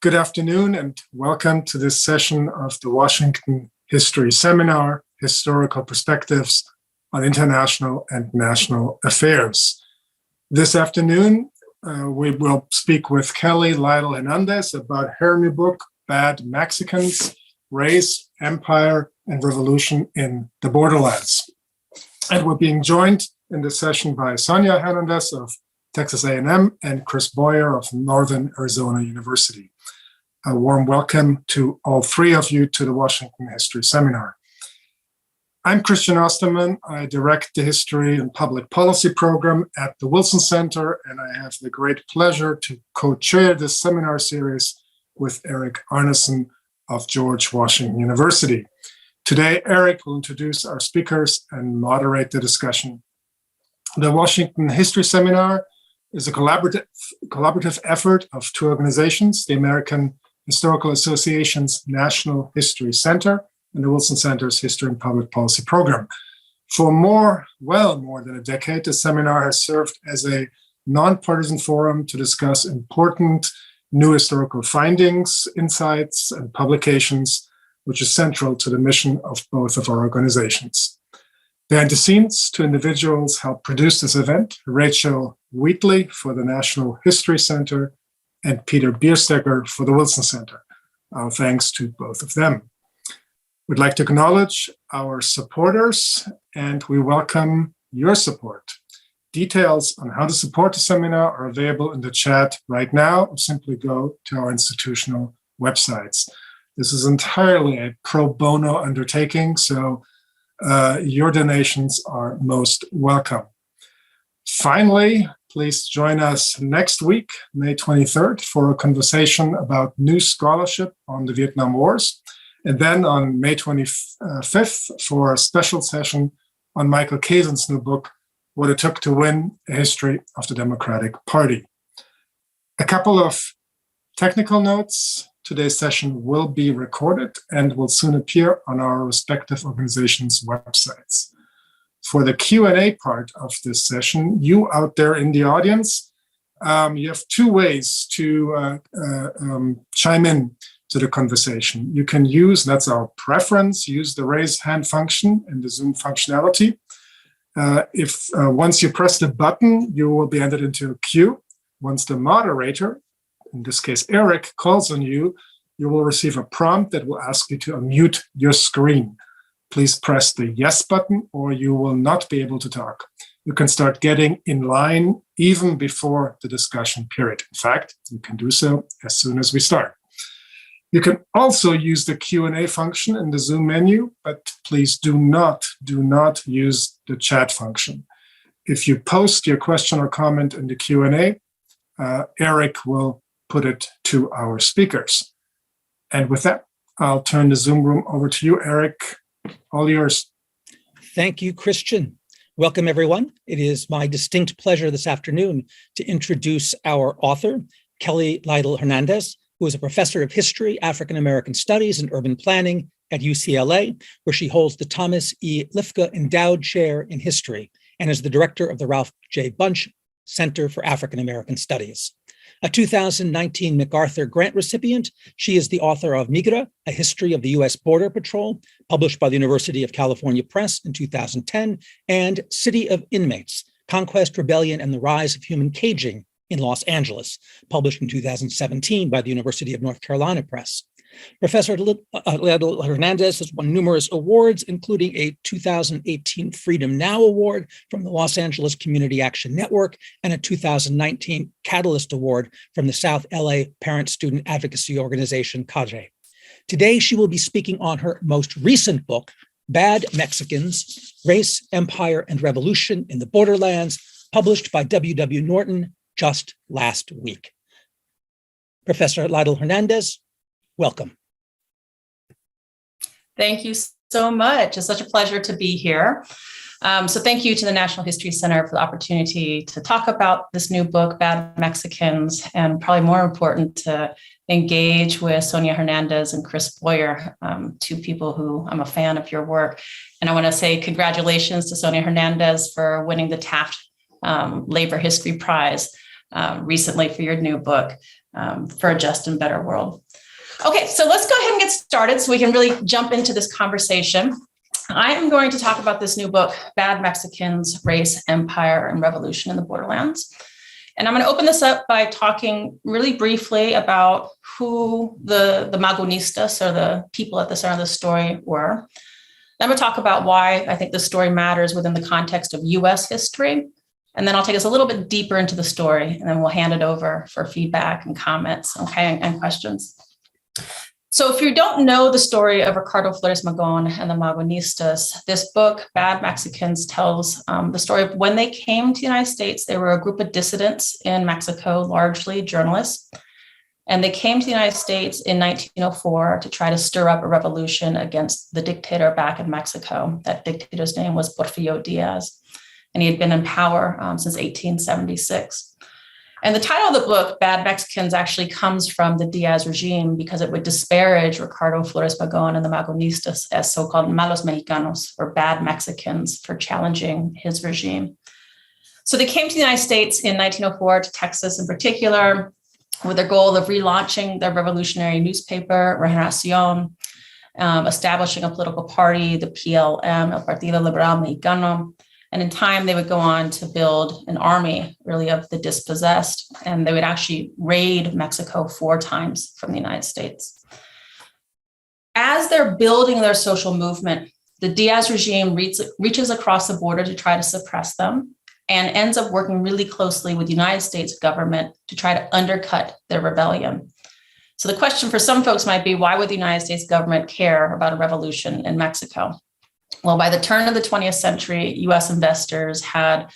Good afternoon and welcome to this session of the Washington History Seminar, Historical Perspectives on International and National Affairs. This afternoon, we will speak with Kelly Lytle Hernandez about her new book, Bad Mexicans, Race, Empire, and Revolution in the Borderlands. And we're being joined in this session by Sonia Hernandez of Texas A&M and Chris Boyer of Northern Arizona University. A warm welcome to all three of you to the Washington History Seminar. I'm Christian Osterman. I direct the History and Public Policy program at the Wilson Center, and I have the great pleasure to co-chair this seminar series with Eric Arneson of George Washington University. Today, Eric will introduce our speakers and moderate the discussion. The Washington History Seminar is a collaborative effort of two organizations, the American Historical Association's National History Center and the Wilson Center's History and Public Policy program. For more than a decade, the seminar has served as a nonpartisan forum to discuss important new historical findings, insights, and publications, which is central to the mission of both of our organizations. Behind the scenes, two individuals helped produce this event, Rachel Wheatley for the National History Center and Peter Bierstegger for the Wilson Center. Our thanks to both of them. We'd like to acknowledge our supporters, and we welcome your support. Details on how to support the seminar are available in the chat right now, or simply go to our institutional websites. This is entirely a pro bono undertaking, so your donations are most welcome. Finally, please join us next week, May 23rd, for a conversation about new scholarship on the Vietnam Wars, and then on May 25th for a special session on Michael Kazin's new book, What It Took to Win: A History of the Democratic Party. A couple of technical notes. Today's session will be recorded and will soon appear on our respective organizations' websites. For the Q&A part of this session, you out there in the audience, you have two ways to chime in to the conversation. You can use, that's our preference, use the raise hand function in the Zoom functionality. Once you press the button, you will be entered into a queue. Once the moderator, in this case Eric, calls on you, you will receive a prompt that will ask you to unmute your screen. Please press the yes button or you will not be able to talk. You can start getting in line even before the discussion period. In fact, you can do so as soon as we start. You can also use the Q&A function in the Zoom menu, but please do not use the chat function. If you post your question or comment in the Q&A, Eric will put it to our speakers. And with that, I'll turn the Zoom room over to you, Eric. All yours. Thank you, Christian. Welcome, everyone. It is my distinct pleasure this afternoon to introduce our author, Kelly Lytle Hernandez, who is a professor of history, African American studies, and urban planning at UCLA, where she holds the Thomas E. Lifka Endowed Chair in History and is the director of the Ralph J. Bunche Center for African American Studies. A 2019 MacArthur Grant recipient, she is the author of Migra, A History of the U.S. Border Patrol, published by the University of California Press in 2010, and City of Inmates, Conquest, Rebellion, and the Rise of Human Caging in Los Angeles, published in 2017 by the University of North Carolina Press. Professor Lytle Hernandez has won numerous awards, including a 2018 Freedom Now Award from the Los Angeles Community Action Network and a 2019 Catalyst Award from the South LA Parent-Student Advocacy Organization, CAJE. Today, she will be speaking on her most recent book, Bad Mexicans, Race, Empire, and Revolution in the Borderlands, published by W.W. Norton just last week. Professor Lytle Hernandez, welcome. Thank you so much. It's such a pleasure to be here. So thank you to the National History Center for the opportunity to talk about this new book, Bad Mexicans, and probably more important, to engage with Sonia Hernandez and Chris Boyer, two people who I'm a fan of your work. And I want to say congratulations to Sonia Hernandez for winning the Taft Labor History Prize recently for your new book. for a just and better world. Okay, so let's go ahead and get started so we can really jump into this conversation. I am going to talk about this new book, Bad Mexicans, Race, Empire, and Revolution in the Borderlands. And I'm going to open this up by talking really briefly about who the Magonistas, or the people at the center of the story, were. Then I'm going to talk about why I think the story matters within the context of U.S. history. And then I'll take us a little bit deeper into the story, and then we'll hand it over for feedback and comments, okay, and questions. So if you don't know the story of Ricardo Flores Magón and the Magonistas, this book, Bad Mexicans, tells the story of when they came to the United States. They were a group of dissidents in Mexico, largely journalists. And they came to the United States in 1904 to try to stir up a revolution against the dictator back in Mexico. That dictator's name was Porfirio Díaz, and he had been in power since 1876. And the title of the book, Bad Mexicans, actually comes from the Diaz regime because it would disparage Ricardo Flores Magón and the Magonistas as so-called malos mexicanos, or bad Mexicans, for challenging his regime. So they came to the United States in 1904, to Texas in particular, with the goal of relaunching their revolutionary newspaper, Regeneración, establishing a political party, the PLM, El Partido Liberal Mexicano. And in time, they would go on to build an army, really, of the dispossessed, and they would actually raid Mexico 4 times from the United States. As they're building their social movement, the Diaz regime reaches across the border to try to suppress them, and ends up working really closely with the United States government to try to undercut their rebellion. So the question for some folks might be, why would the United States government care about a revolution in Mexico? Well, by the turn of the 20th century, U.S. investors had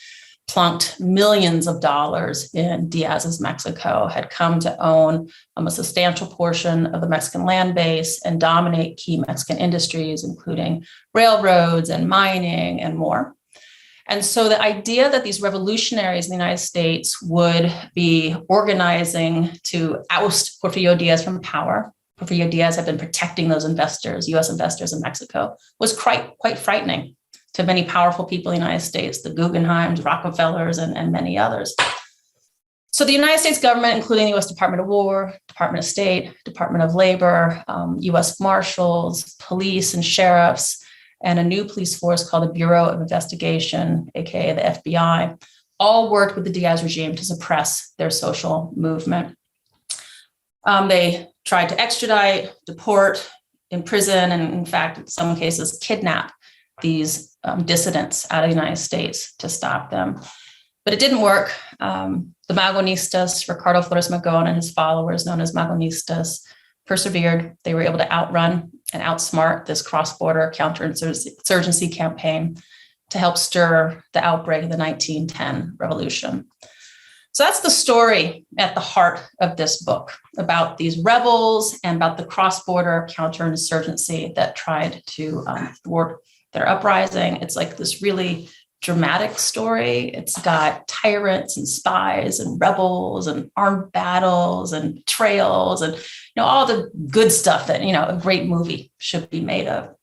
plunked millions of dollars in Diaz's Mexico, had come to own a substantial portion of the Mexican land base and dominate key Mexican industries, including railroads and mining and more. And so the idea that these revolutionaries in the United States would be organizing to oust Porfirio Díaz from power — Porfirio Díaz had been protecting those investors, U.S. investors in Mexico — was quite frightening to many powerful people in the United States, the Guggenheims, Rockefellers, and many others. So the United States government, including the U.S. Department of War, Department of State, Department of Labor, U.S. Marshals, police and sheriffs, and a new police force called the Bureau of Investigation, aka the FBI, all worked with the Diaz regime to suppress their social movement. They tried to extradite, deport, imprison, and in fact, in some cases, kidnap these dissidents out of the United States to stop them. But it didn't work. The Magonistas, Ricardo Flores Magón and his followers, known as Magonistas, persevered. They were able to outrun and outsmart this cross-border counter-insurgency campaign to help stir the outbreak of the 1910 revolution. So that's the story at the heart of this book, about these rebels and about the cross-border counterinsurgency that tried to thwart their uprising. It's like this really dramatic story. It's got tyrants and spies and rebels and armed battles and trails and all the good stuff that a great movie should be made of.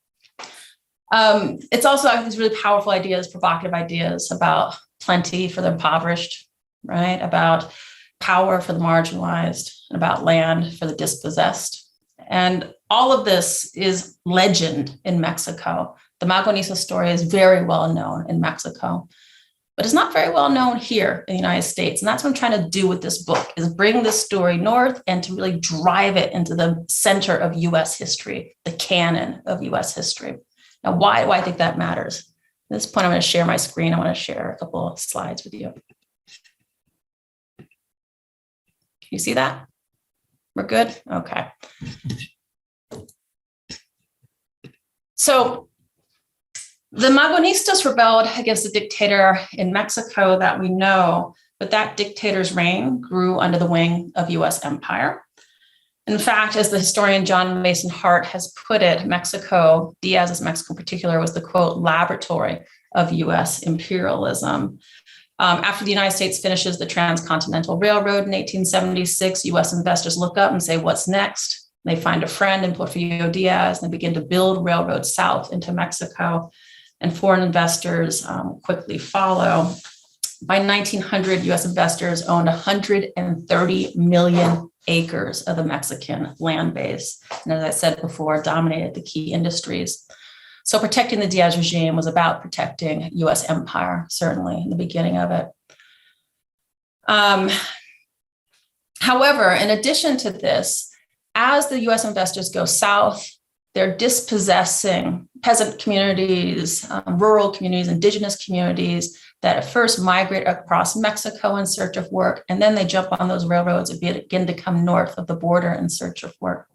It's also these really powerful ideas, provocative ideas about plenty for the impoverished, right? About power for the marginalized, and about land for the dispossessed. And all of this is legend in Mexico. The Magonista story is very well known in Mexico, but it's not very well known here in the United States. And that's what I'm trying to do with this book, is bring this story north and to really drive it into the center of U.S. history, the canon of U.S. history. Now, why do I think that matters? At this point, I'm going to share my screen. I want to share a couple of slides with you. Can you see that? We're good? Okay. So the Magonistas rebelled against the dictator in Mexico that we know, but that dictator's reign grew under the wing of U.S. empire. In fact, as the historian John Mason Hart has put it, Mexico, Diaz's Mexico in particular, was the, quote, laboratory of U.S. imperialism. After the United States finishes the Transcontinental Railroad in 1876, U.S. investors look up and say, what's next? They find a friend in Porfirio Díaz, and they begin to build railroads south into Mexico, and foreign investors quickly follow. By 1900, U.S. investors owned 130 million acres of the Mexican land base. And as I said before, dominated the key industries. So protecting the Diaz regime was about protecting U.S. empire, certainly in the beginning of it. However, in addition to this, as the U.S. investors go south, they're dispossessing peasant communities, rural communities, indigenous communities that at first migrate across Mexico in search of work, and then they jump on those railroads and begin to come north of the border in search of work.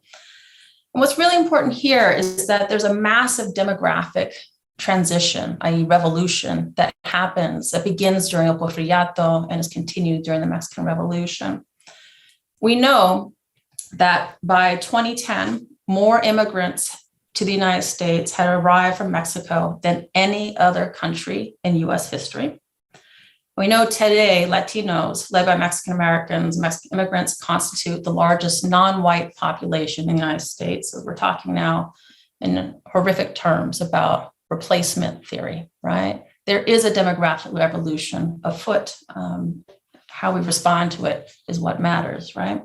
And what's really important here is that there's a massive demographic transition, i.e. revolution, that happens, that begins during El Porfiriato and is continued during the Mexican Revolution. We know that by 2010, more immigrants to the United States had arrived from Mexico than any other country in US history. We know today Latinos, led by Mexican Americans, Mexican immigrants, constitute the largest non-white population in the United States. So we're talking now in horrific terms about replacement theory, right? There is a demographic revolution afoot. How we respond to it is what matters, right?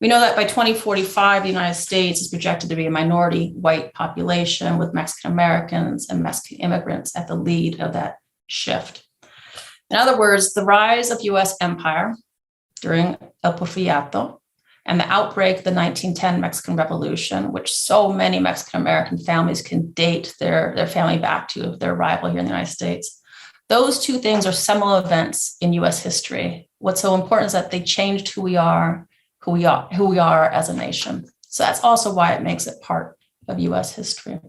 We know that by 2045, the United States is projected to be a minority white population with Mexican Americans and Mexican immigrants at the lead of that shift. In other words, the rise of US empire during El Porfiriato and the outbreak of the 1910 Mexican Revolution, which so many Mexican American families can date their family back to their arrival here in the United States. Those two things are seminal events in US history. What's so important is that they changed who we are as a nation. So that's also why it makes it part of US history.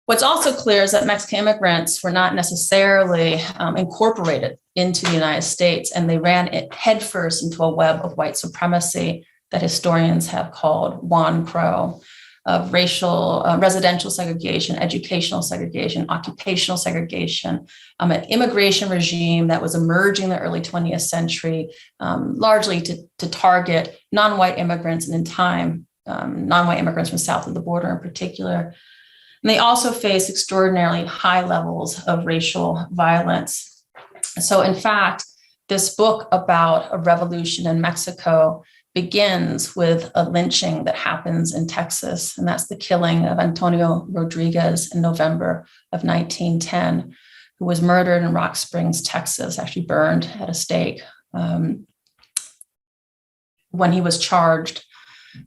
What's also clear is that Mexican immigrants were not necessarily incorporated into the United States, and they ran it headfirst into a web of white supremacy that historians have called Juan Crow, of racial, residential segregation, educational segregation, occupational segregation, an immigration regime that was emerging in the early 20th century, largely to target non-white immigrants, and in time, non-white immigrants from south of the border in particular. And they also face extraordinarily high levels of racial violence. So in fact, this book about a revolution in Mexico begins with a lynching that happens in Texas, and that's the killing of Antonio Rodriguez in November of 1910, who was murdered in Rock Springs, Texas, actually burned at a stake when he was charged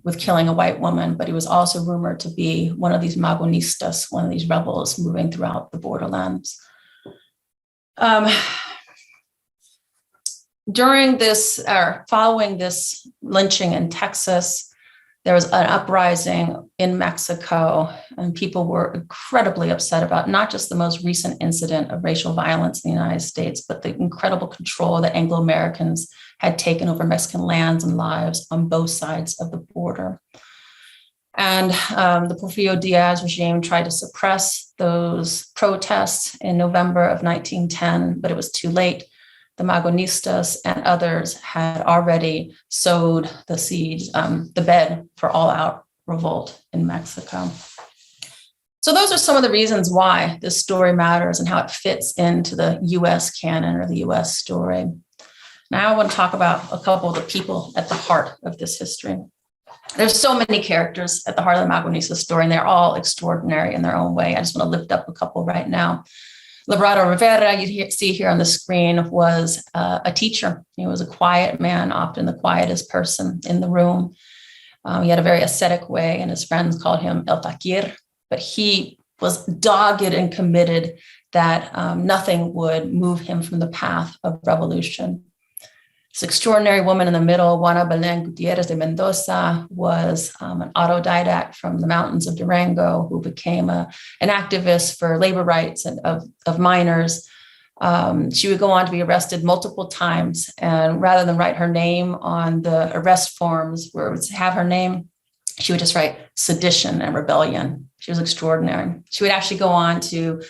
with killing a white woman, but he was also rumored to be one of these Magonistas, one of these rebels moving throughout the borderlands. During this, or following this lynching in Texas, there was an uprising in Mexico, and people were incredibly upset about not just the most recent incident of racial violence in the United States, but the incredible control that Anglo-Americans had taken over Mexican lands and lives on both sides of the border. And the Porfirio Díaz regime tried to suppress those protests in November of 1910, but it was too late. The Magonistas and others had already sowed the seeds, the bed for all-out revolt in Mexico. So those are some of the reasons why this story matters and how it fits into the US canon or the US story. Now I want to talk about a couple of the people at the heart of this history. There's so many characters at the heart of the Magonista story, and they're all extraordinary in their own way. I just want to lift up a couple right now. Librado Rivera, you see here on the screen, was a teacher. He was a quiet man, often the quietest person in the room. He had a very ascetic way, and his friends called him El Fakir, but he was dogged and committed that nothing would move him from the path of revolution. This extraordinary woman in the middle, Juana Belén Gutiérrez de Mendoza, was an autodidact from the mountains of Durango who became an activist for labor rights and of miners. She would go on to be arrested multiple times, and rather than write her name on the arrest forms where it would have her name, she would just write sedition and rebellion. She was extraordinary. She would actually go on to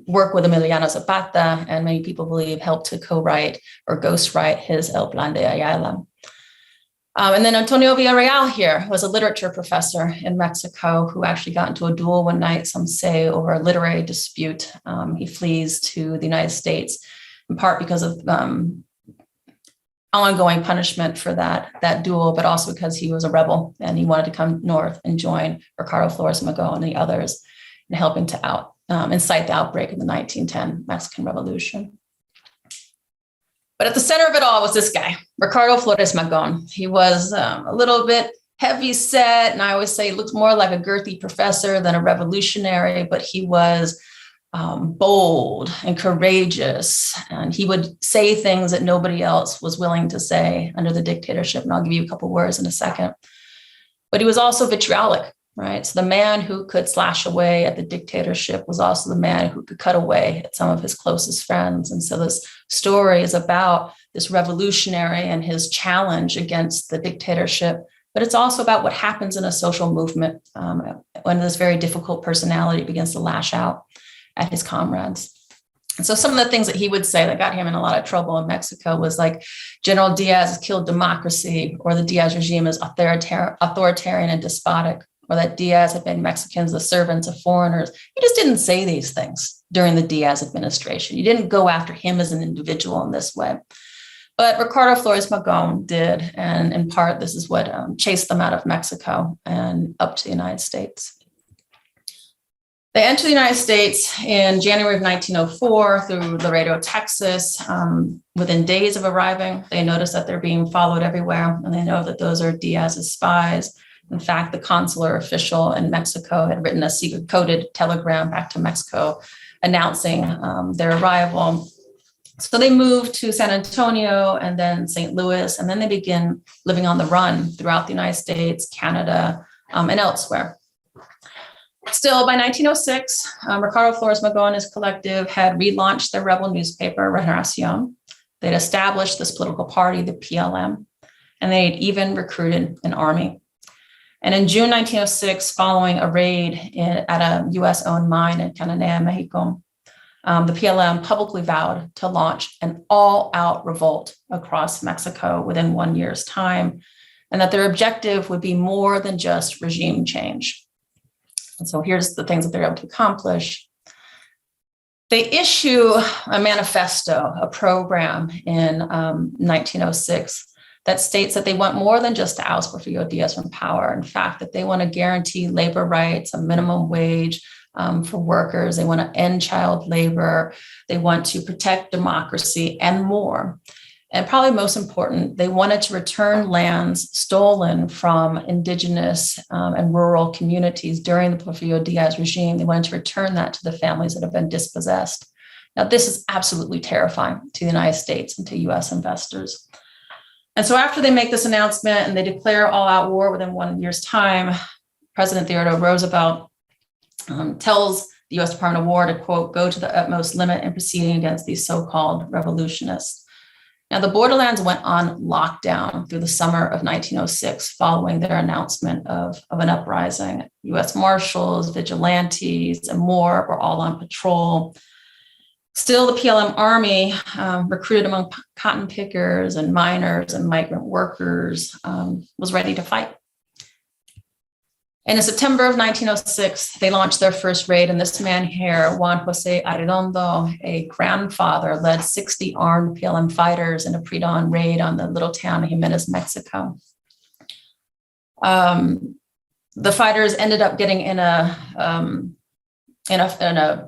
work with Emiliano Zapata, and many people believe helped to co-write or ghostwrite his El Plan de Ayala. And then Antonio Villarreal here was a literature professor in Mexico who actually got into a duel one night, some say, over a literary dispute. He flees to the United States, in part because of ongoing punishment for that duel, but also because he was a rebel and he wanted to come north and join Ricardo Flores Magón and the others in helping to incite the outbreak of the 1910 Mexican Revolution. But at the center of it all was this guy, Ricardo Flores Magón. He was a little bit heavy set, and I always say he looked more like a girthy professor than a revolutionary, but he was bold and courageous, and he would say things that nobody else was willing to say under the dictatorship. And I'll give you a couple words in a second. But he was also vitriolic, right? So the man who could slash away at the dictatorship was also the man who could cut away at some of his closest friends. And so this story is about this revolutionary and his challenge against the dictatorship, but it's also about what happens in a social movement when this very difficult personality begins to lash out at his comrades. And so some of the things that he would say that got him in a lot of trouble in Mexico was like, General Diaz has killed democracy, or the Diaz regime is authoritarian and despotic, or that Diaz had made Mexicans the servants of foreigners. He just didn't say these things during the Diaz administration. You didn't go after him as an individual in this way. But Ricardo Flores Magón did, and in part, this is what chased them out of Mexico and up to the United States. They entered the United States in January of 1904 through Laredo, Texas. Within days of arriving, they notice that they're being followed everywhere, and they know that those are Diaz's spies. In fact, the consular official in Mexico had written a secret coded telegram back to Mexico announcing their arrival. So they moved to San Antonio and then St. Louis, and then they begin living on the run throughout the United States, Canada, and elsewhere. Still, by 1906, Ricardo Flores Magón and his collective had relaunched their rebel newspaper, Regeneración. They'd established this political party, the PLM, and they'd even recruited an army. And in June 1906, following a raid at a U.S.-owned mine in Cananea, Mexico, the PLM publicly vowed to launch an all-out revolt across Mexico within 1 year's time, and that their objective would be more than just regime change. And so here's the things that they're able to accomplish. They issue a manifesto, a program in 1906 that states that they want more than just to oust Porfirio Díaz from power. In fact, that they want to guarantee labor rights, a minimum wage for workers. They want to end child labor. They want to protect democracy and more. And probably most important, they wanted to return lands stolen from indigenous and rural communities during the Porfirio Díaz regime. They wanted to return that to the families that have been dispossessed. Now, this is absolutely terrifying to the United States and to U.S. investors. And so after they make this announcement and they declare all-out war within 1 year's time, President Theodore Roosevelt tells the U.S. Department of War to, quote, go to the utmost limit in proceeding against these so-called revolutionists. Now, the Borderlands went on lockdown through the summer of 1906 following their announcement of an uprising. U.S. Marshals, vigilantes, and more were all on patrol. Still, the PLM army, recruited among cotton pickers and miners and migrant workers, was ready to fight. And in September of 1906, they launched their first raid, and this man here, Juan Jose Arredondo, a grandfather, led 60 armed PLM fighters in a pre-dawn raid on the little town of Jimenez, Mexico. The fighters ended up getting in a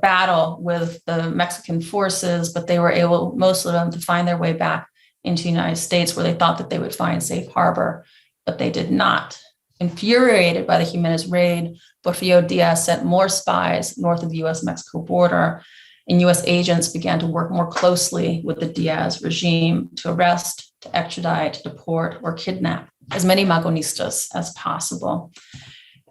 battle with the Mexican forces, but they were able, most of them, to find their way back into the United States, where they thought that they would find safe harbor, but they did not. Infuriated by the Jimenez raid, Porfirio Díaz sent more spies north of the U.S.-Mexico border, and U.S. agents began to work more closely with the Diaz regime to arrest, to extradite, to deport, or kidnap as many Magonistas as possible.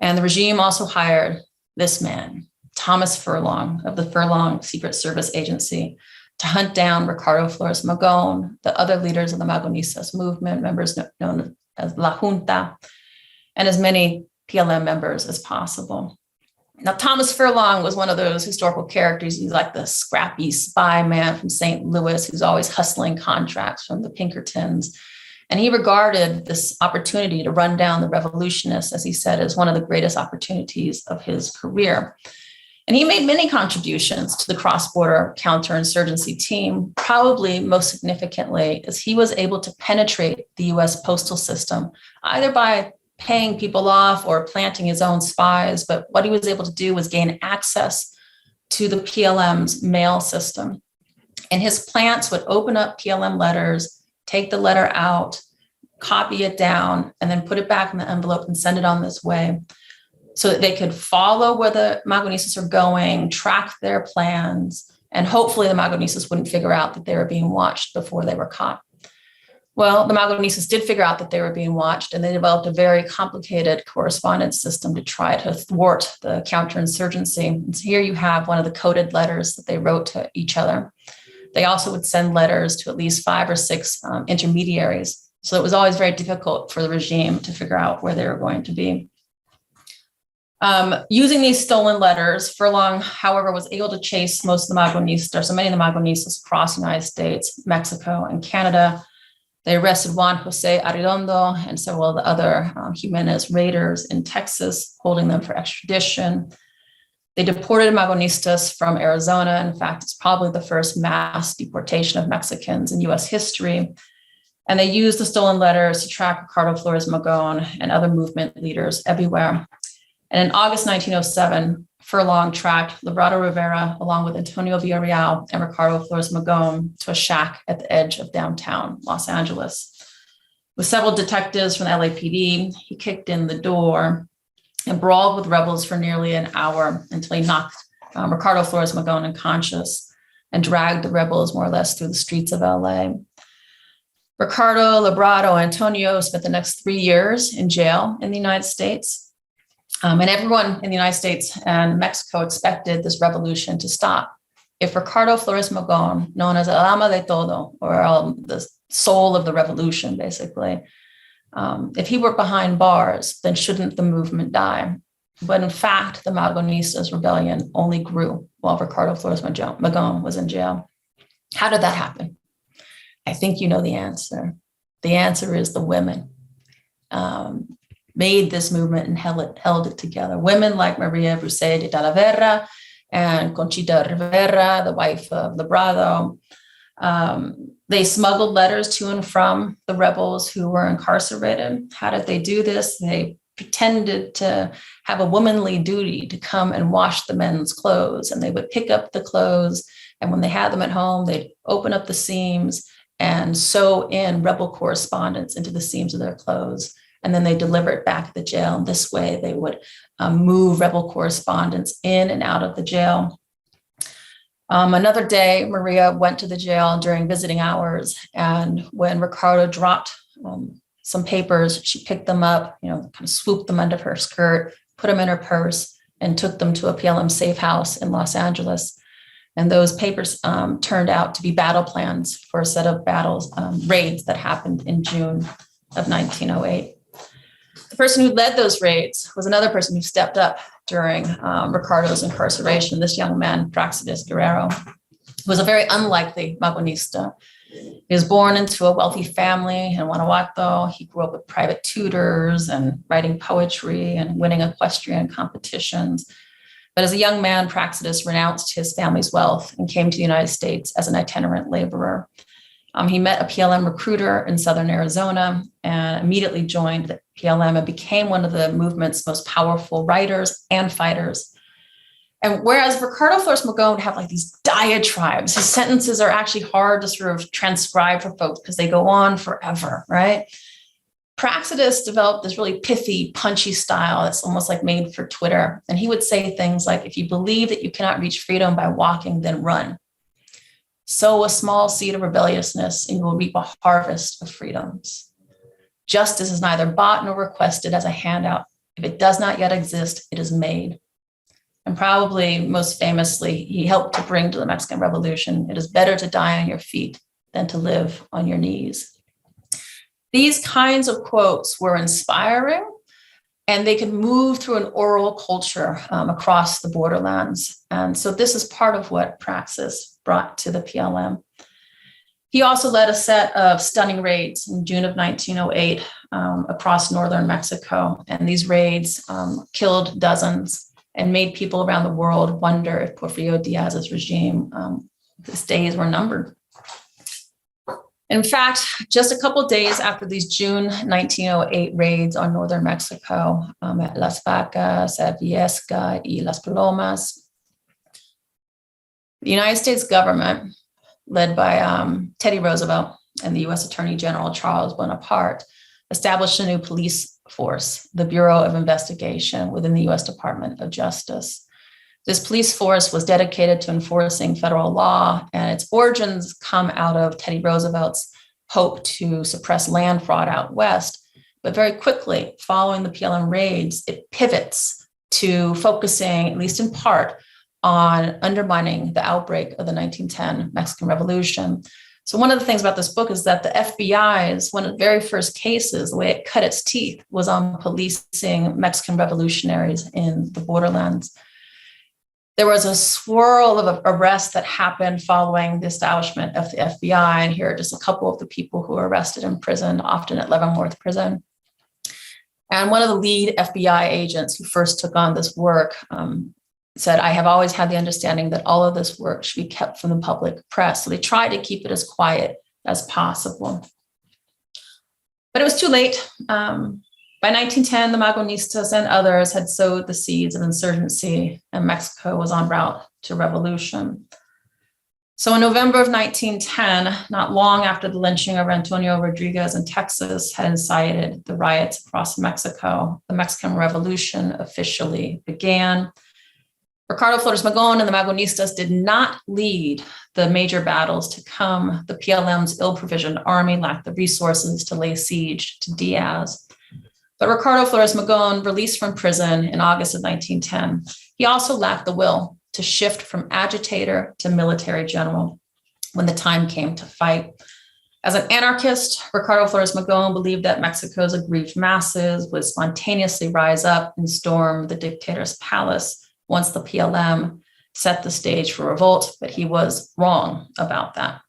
And the regime also hired this man, Thomas Furlong of the Furlong Secret Service Agency, to hunt down Ricardo Flores Magón, the other leaders of the Magonistas movement, members known as La Junta, and as many PLM members as possible. Now, Thomas Furlong was one of those historical characters. He's like the scrappy spy man from St. Louis who's always hustling contracts from the Pinkertons. And he regarded this opportunity to run down the revolutionists, as he said, as one of the greatest opportunities of his career. And he made many contributions to the cross-border counterinsurgency team, probably most significantly as he was able to penetrate the U.S. postal system, either by paying people off or planting his own spies. But what he was able to do was gain access to the PLM's mail system. And his plants would open up PLM letters, take the letter out, copy it down, and then put it back in the envelope and send it on this way, so that they could follow where the Magonistas are going, track their plans, and hopefully the Magonistas wouldn't figure out that they were being watched before they were caught. Well, the Magonistas did figure out that they were being watched, and they developed a very complicated correspondence system to try to thwart the counterinsurgency. And so here you have one of the coded letters that they wrote to each other. They also would send letters to at least 5 or 6 intermediaries. So it was always very difficult for the regime to figure out where they were going to be. Using these stolen letters, Furlong, however, was able to chase most of the Magonistas, so many of the Magonistas, across the United States, Mexico, and Canada. They arrested Juan Jose Arredondo and several of the other Jimenez raiders in Texas, holding them for extradition. They deported Magonistas from Arizona. In fact, it's probably the first mass deportation of Mexicans in U.S. history. And they used the stolen letters to track Ricardo Flores Magón and other movement leaders everywhere. And in August 1907, Furlong tracked Librado Rivera along with Antonio Villarreal and Ricardo Flores Magón to a shack at the edge of downtown Los Angeles. With several detectives from the LAPD, he kicked in the door and brawled with rebels for nearly an hour until he knocked Ricardo Flores Magón unconscious and dragged the rebels more or less through the streets of LA. Ricardo, Librado, and Antonio spent the next 3 years in jail in the United States. And everyone in the United States and Mexico expected this revolution to stop. If Ricardo Flores Magón, known as El Alma de Todo, or the soul of the revolution, basically, if he were behind bars, then shouldn't the movement die? But in fact, the Magonistas' rebellion only grew while Ricardo Flores Magón was in jail. How did that happen? I think you know the answer. The answer is the women made this movement and held it together. Women like Maria Bruce de Talavera and Conchita Rivera, the wife of Librado, they smuggled letters to and from the rebels who were incarcerated. How did they do this? They pretended to have a womanly duty to come and wash the men's clothes, and they would pick up the clothes, and when they had them at home, they'd open up the seams and sew in rebel correspondence into the seams of their clothes. And then they deliver it back at the jail. And this way they would move rebel correspondence in and out of the jail. Another day, Maria went to the jail during visiting hours. And when Ricardo dropped some papers, she picked them up, kind of swooped them under her skirt, put them in her purse, and took them to a PLM safe house in Los Angeles. And those papers turned out to be battle plans for a set of raids that happened in June of 1908. The person who led those raids was another person who stepped up during Ricardo's incarceration, this young man, Praxedis Guerrero, who was a very unlikely Magonista. He was born into a wealthy family in Guanajuato. He grew up with private tutors and writing poetry and winning equestrian competitions. But as a young man, Praxedis renounced his family's wealth and came to the United States as an itinerant laborer. He met a PLM recruiter in Southern Arizona and immediately joined the PLM and became one of the movement's most powerful writers and fighters. And whereas Ricardo Flores Magón would have like these diatribes, his sentences are actually hard to sort of transcribe for folks because they go on forever, right? Praxedis developed this really pithy, punchy style that's almost like made for Twitter. And he would say things like, if you believe that you cannot reach freedom by walking, then run. Sow a small seed of rebelliousness and you will reap a harvest of freedoms. Justice is neither bought nor requested as a handout. If it does not yet exist, it is made. And probably most famously, he helped to bring to the Mexican Revolution, it is better to die on your feet than to live on your knees. These kinds of quotes were inspiring, and they could move through an oral culture across the borderlands. And so this is part of what Praxis brought to the PLM. He also led a set of stunning raids in June of 1908 across northern Mexico. And these raids killed dozens and made people around the world wonder if Porfirio Diaz's regime, his days were numbered. In fact, just a couple of days after these June 1908 raids on northern Mexico at Las Vacas, at Viesca y Las Palomas, the United States government, led by Teddy Roosevelt and the U.S. Attorney General Charles Bonaparte, established a new police force, the Bureau of Investigation within the U.S. Department of Justice. This police force was dedicated to enforcing federal law, and its origins come out of Teddy Roosevelt's hope to suppress land fraud out west. But very quickly, following the PLM raids, it pivots to focusing, at least in part, on undermining the outbreak of the 1910 Mexican Revolution. So one of the things about this book is that the FBI's, one of the very first cases, the way it cut its teeth was on policing Mexican revolutionaries in the Borderlands. There was a swirl of arrests that happened following the establishment of the FBI. And here are just a couple of the people who were arrested in prison, often at Leavenworth Prison. And one of the lead FBI agents who first took on this work said, "I have always had the understanding that all of this work should be kept from the public press." So they tried to keep it as quiet as possible. But it was too late. By 1910, the Magonistas and others had sowed the seeds of insurgency, and Mexico was en route to revolution. So in November of 1910, not long after the lynching of Antonio Rodriguez in Texas had incited the riots across Mexico, the Mexican Revolution officially began. Ricardo Flores Magón and the Magonistas did not lead the major battles to come. The PLM's ill-provisioned army lacked the resources to lay siege to Diaz. But Ricardo Flores Magón, released from prison in August of 1910, he also lacked the will to shift from agitator to military general when the time came to fight. As an anarchist, Ricardo Flores Magón believed that Mexico's aggrieved masses would spontaneously rise up and storm the dictator's palace once the PLM set the stage for revolt, but he was wrong about that.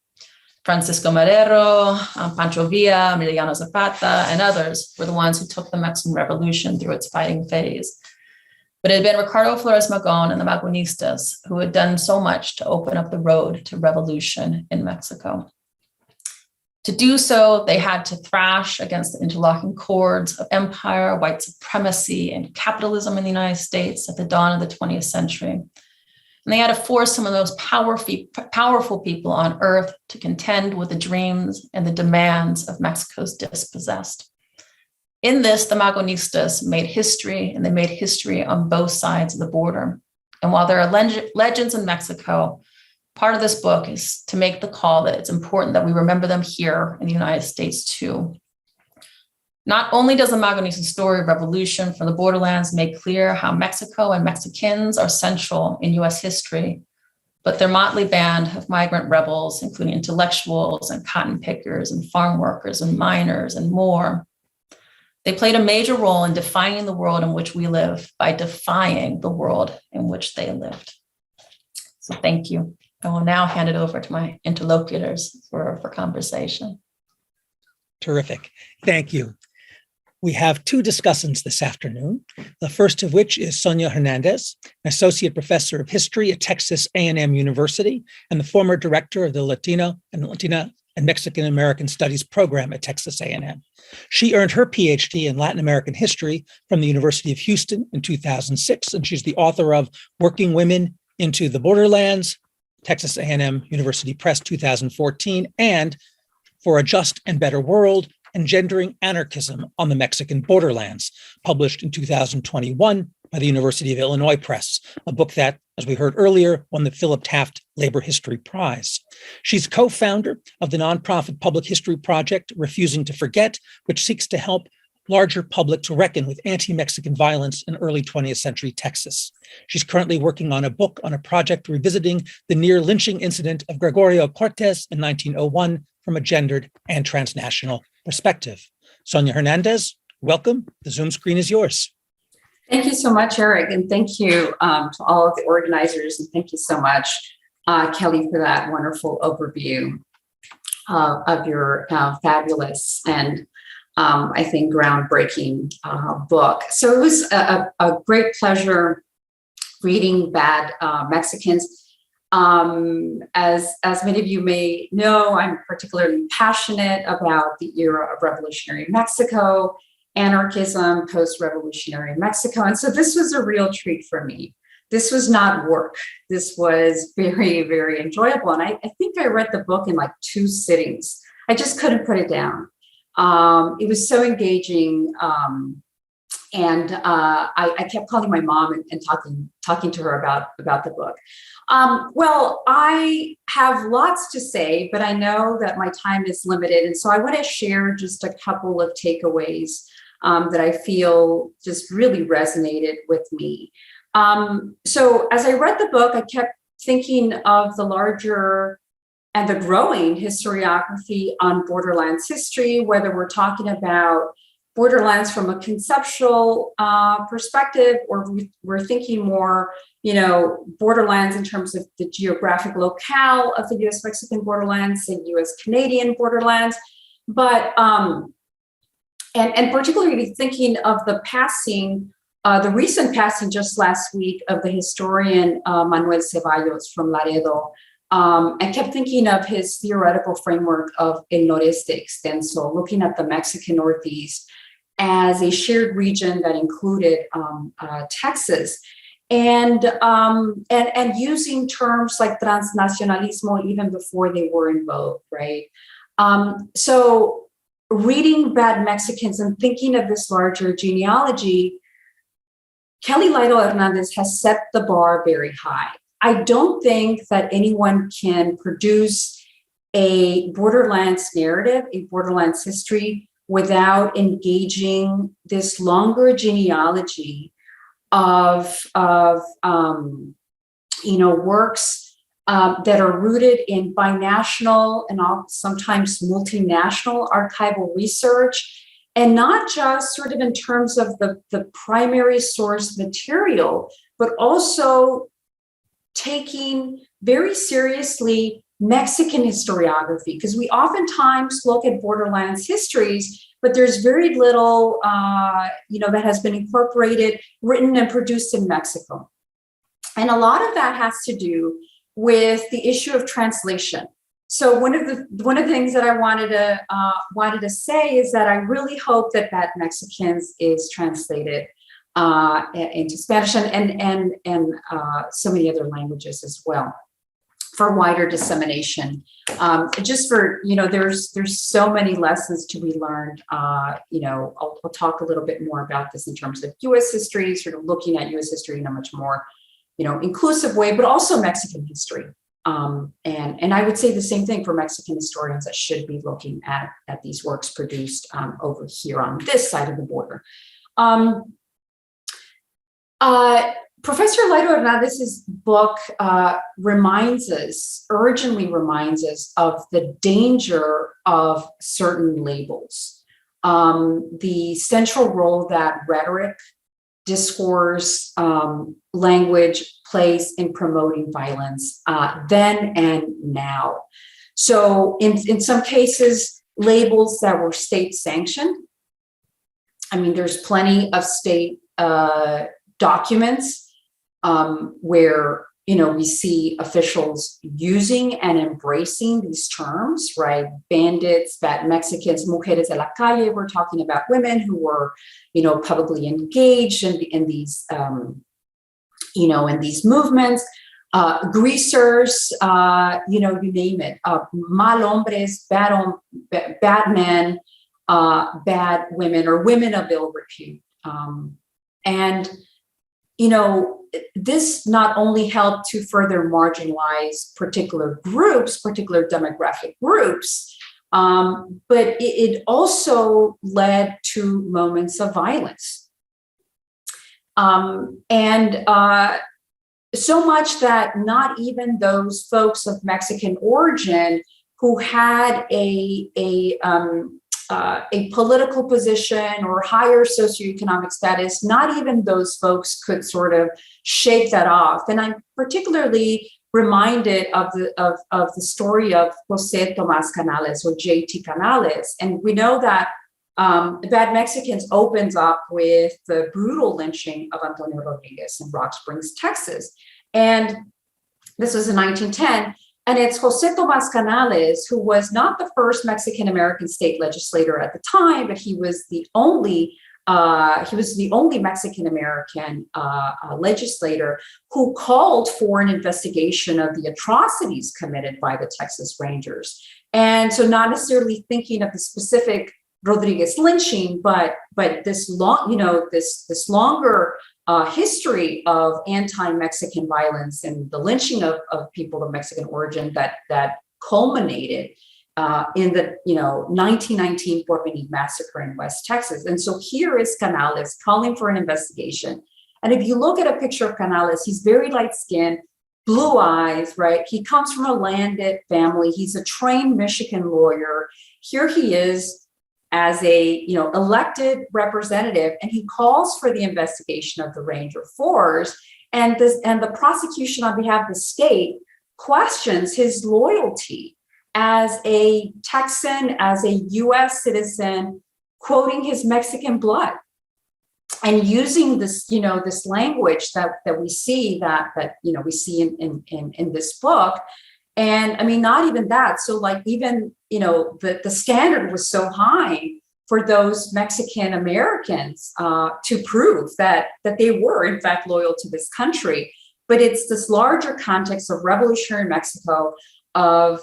Francisco Madero, Pancho Villa, Emiliano Zapata, and others were the ones who took the Mexican Revolution through its fighting phase. But it had been Ricardo Flores Magón and the Magonistas who had done so much to open up the road to revolution in Mexico. To do so, they had to thrash against the interlocking cords of empire, white supremacy, and capitalism in the United States at the dawn of the 20th century. And they had to force some of those powerful people on earth to contend with the dreams and the demands of Mexico's dispossessed. In this, the Magonistas made history, and they made history on both sides of the border. And while there are legends in Mexico, part of this book is to make the call that it's important that we remember them here in the United States too. Not only does the Magonista story of revolution from the Borderlands make clear how Mexico and Mexicans are central in US history, but their motley band of migrant rebels, including intellectuals and cotton pickers and farm workers and miners and more, they played a major role in defining the world in which we live by defying the world in which they lived. So thank you. I will now hand it over to my interlocutors for conversation. Terrific. Thank you. We have two discussants this afternoon, the first of which is Sonia Hernandez, an associate professor of history at Texas A&M University and the former director of the Latina and Mexican American Studies program at Texas A&M. She earned her PhD in Latin American history from the University of Houston in 2006, and she's the author of Working Women into the Borderlands, Texas A&M University Press 2014, and For a Just and Better World, Engendering Anarchism on the Mexican Borderlands, published in 2021 by the University of Illinois Press, a book that, as we heard earlier, won the Philip Taft Labor History Prize. She's co-founder of the nonprofit public history project Refusing to Forget, which seeks to help larger public to reckon with anti-Mexican violence in early 20th century Texas. She's currently working on a book on a project revisiting the near lynching incident of Gregorio Cortes in 1901 from a gendered and transnational perspective. Sonia Hernandez, welcome. The Zoom screen is yours. Thank you so much, Eric, and thank you to all of the organizers, and thank you so much, Kelly, for that wonderful overview of your fabulous and I think groundbreaking book. So it was a great pleasure reading Bad Mexicans. As many of you may know, I'm particularly passionate about the era of revolutionary Mexico, anarchism, post-revolutionary Mexico. And so this was a real treat for me. This was not work. This was very, very enjoyable. And I think I read the book in like 2 sittings. I just couldn't put it down. It was so engaging. And I kept calling my mom and talking to her about the book. Well, I have lots to say, but I know that my time is limited. And so I want to share just a couple of takeaways that I feel just really resonated with me. So as I read the book, I kept thinking of the larger and the growing historiography on Borderlands history, whether we're talking about Borderlands from a conceptual perspective, or we're thinking more, Borderlands in terms of the geographic locale of the U.S.-Mexican borderlands and U.S.-Canadian borderlands, but and particularly thinking of the passing, the recent passing just last week of the historian Manuel Ceballos from Laredo. I kept thinking of his theoretical framework of El Noreste Extenso, looking at the Mexican Northeast as a shared region that included Texas, and using terms like transnacionalismo even before they were in vogue, right? So reading Bad Mexicans and thinking of this larger genealogy, Kelly Lytle Hernandez has set the bar very high. I don't think that anyone can produce a Borderlands narrative, a Borderlands history, without engaging this longer genealogy of works that are rooted in binational and sometimes multinational archival research, and not just sort of in terms of the primary source material, but also taking very seriously Mexican historiography, because we oftentimes look at Borderlands histories, but there's very little, that has been incorporated, written, and produced in Mexico. And a lot of that has to do with the issue of translation. So one of the things that I wanted to say is that I really hope that Bad Mexicans is translated into Spanish and so many other languages as well, for wider dissemination. Just for, there's so many lessons to be learned. I'll talk a little bit more about this in terms of U.S. history, sort of looking at U.S. history in a much more, inclusive way, but also Mexican history. And I would say the same thing for Mexican historians that should be looking at these works produced over here on this side of the border. Professor Lytle Hernandez's book urgently reminds us of the danger of certain labels, the central role that rhetoric, discourse, language plays in promoting violence then and now. So in some cases, labels that were state sanctioned. I mean, there's plenty of state documents where, we see officials using and embracing these terms, right? Bandits, Bad Mexicans, mujeres de la calle. We're talking about women who were, publicly engaged in these, in these movements. Greasers, you name it. Mal hombres, bad men, bad women, or women of ill repute. This not only helped to further marginalize particular groups, particular demographic groups, but it also led to moments of violence. So much that not even those folks of Mexican origin who had a political position or higher socioeconomic status, not even those folks could sort of shake that off. And I'm particularly reminded of the story of Jose Tomas Canales, or J.T. Canales. And we know that Bad Mexicans opens up with the brutal lynching of Antonio Rodriguez in Rock Springs, Texas. And this was in 1910. And it's José Tomás Canales, who was not the first Mexican-American state legislator at the time, but he was the only Mexican-American legislator who called for an investigation of the atrocities committed by the Texas Rangers. And so not necessarily thinking of the specific Rodriguez lynching, but this longer history of anti-Mexican violence and the lynching of people of Mexican origin that culminated in the 1919 Porvenir massacre in West Texas. And so here is Canales calling for an investigation. And if you look at a picture of Canales, he's very light-skinned, blue eyes, right? He comes from a landed family. He's a trained Michigan lawyer. Here he is as a elected representative, and he calls for the investigation of the Ranger Fours. And the prosecution on behalf of the state questions his loyalty as a Texan, as a U.S. citizen, quoting his Mexican blood, and using this this language that we see we see in this book. And I mean, not even that. So like even, the standard was so high for those Mexican Americans to prove that they were in fact loyal to this country. But it's this larger context of revolutionary Mexico, of,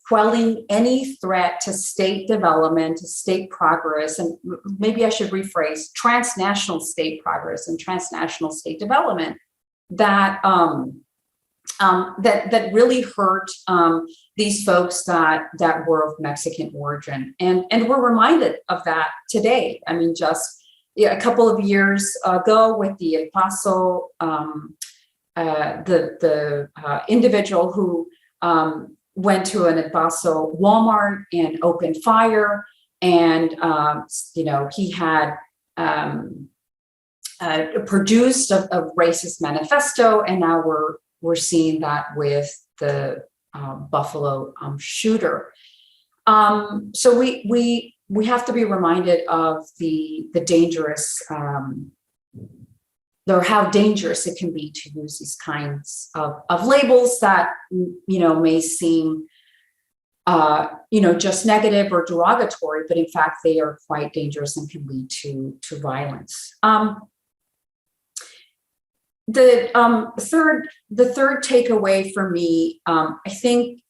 quelling any threat to state development, to state progress. And maybe I should rephrase, transnational state progress and transnational state development that that really hurt these folks that were of Mexican origin, and we're reminded of that today. I mean, just a couple of years ago with the El Paso, the individual who went to an El Paso Walmart and opened fire, and he had produced a racist manifesto, and now we're seeing that with the Buffalo shooter. So we have to be reminded of the dangerous, or how dangerous it can be to use these kinds of labels that may seem just negative or derogatory, but in fact they are quite dangerous and can lead to violence. The third takeaway for me, I think,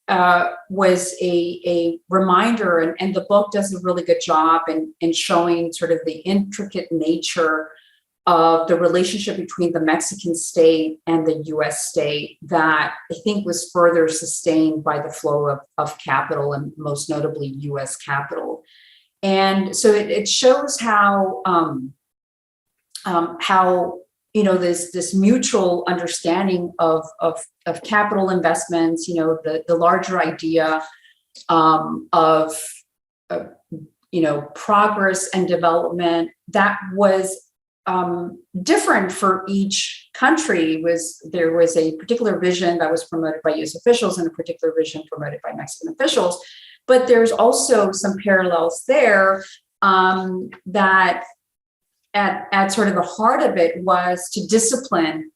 was a reminder, and the book does a really good job in showing sort of the intricate nature of the relationship between the Mexican state and the U.S. state that I think was further sustained by the flow of capital, and most notably U.S. capital. And so it shows how this mutual understanding of capital investments, the larger idea of progress and development that was different for each country. There was a particular vision that was promoted by U.S. officials and a particular vision promoted by Mexican officials. But there's also some parallels there that at sort of the heart of it was to discipline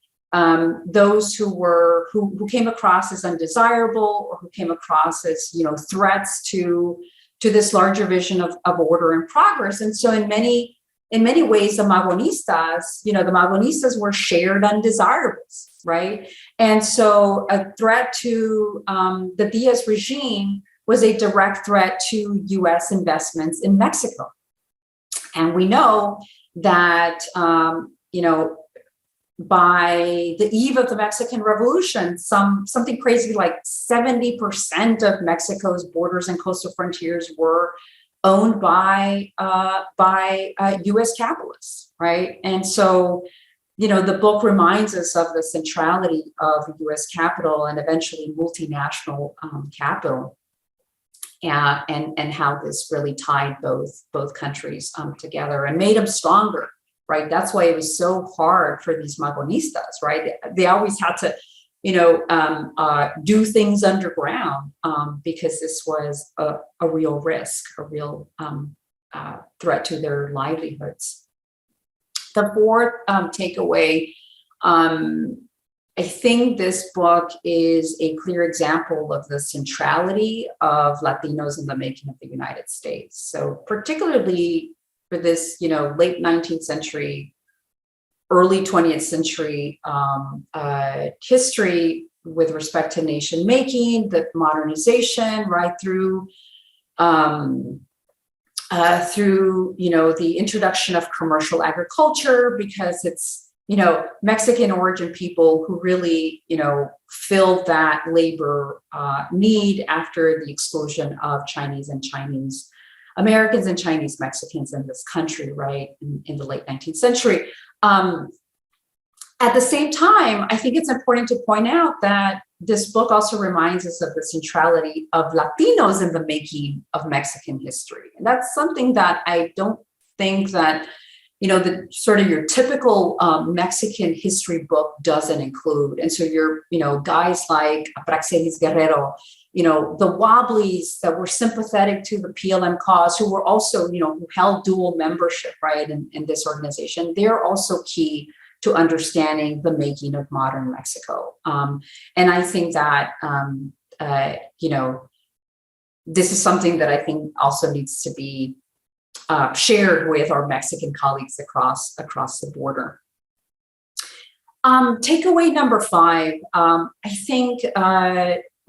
those who came across as undesirable, or who came across as threats to this larger vision of order and progress. And so in many ways, the Magonistas were shared undesirables, right? And so a threat to the Diaz regime was a direct threat to U.S. investments in Mexico. And we know that, by the eve of the Mexican Revolution, something crazy like 70% of Mexico's borders and coastal frontiers were owned by U.S. capitalists, right? And so, the book reminds us of the centrality of U.S. capital and eventually multinational capital, and how this really tied both countries together and made them stronger, right? That's why it was so hard for these Magonistas, right? They always had to, do things underground because this was a real risk, a real threat to their livelihoods. The fourth takeaway, I think this book is a clear example of the centrality of Latinos in the making of the United States. So particularly for this, late 19th century, early 20th century history with respect to nation making, the modernization, right through the introduction of commercial agriculture, because it's Mexican origin people who really, filled that labor need after the explosion of Chinese Americans and Chinese Mexicans in this country, right, in the late 19th century. At the same time, I think it's important to point out that this book also reminds us of the centrality of Latinos in the making of Mexican history. And that's something that I don't think that the sort of your typical Mexican history book doesn't include. And so guys like Praxedis Guerrero, the Wobblies that were sympathetic to the PLM cause, who were also, who held dual membership, right, in this organization, they're also key to understanding the making of modern Mexico. And I think that, this is something that I think also needs to be shared with our Mexican colleagues across the border. Takeaway number 5, I think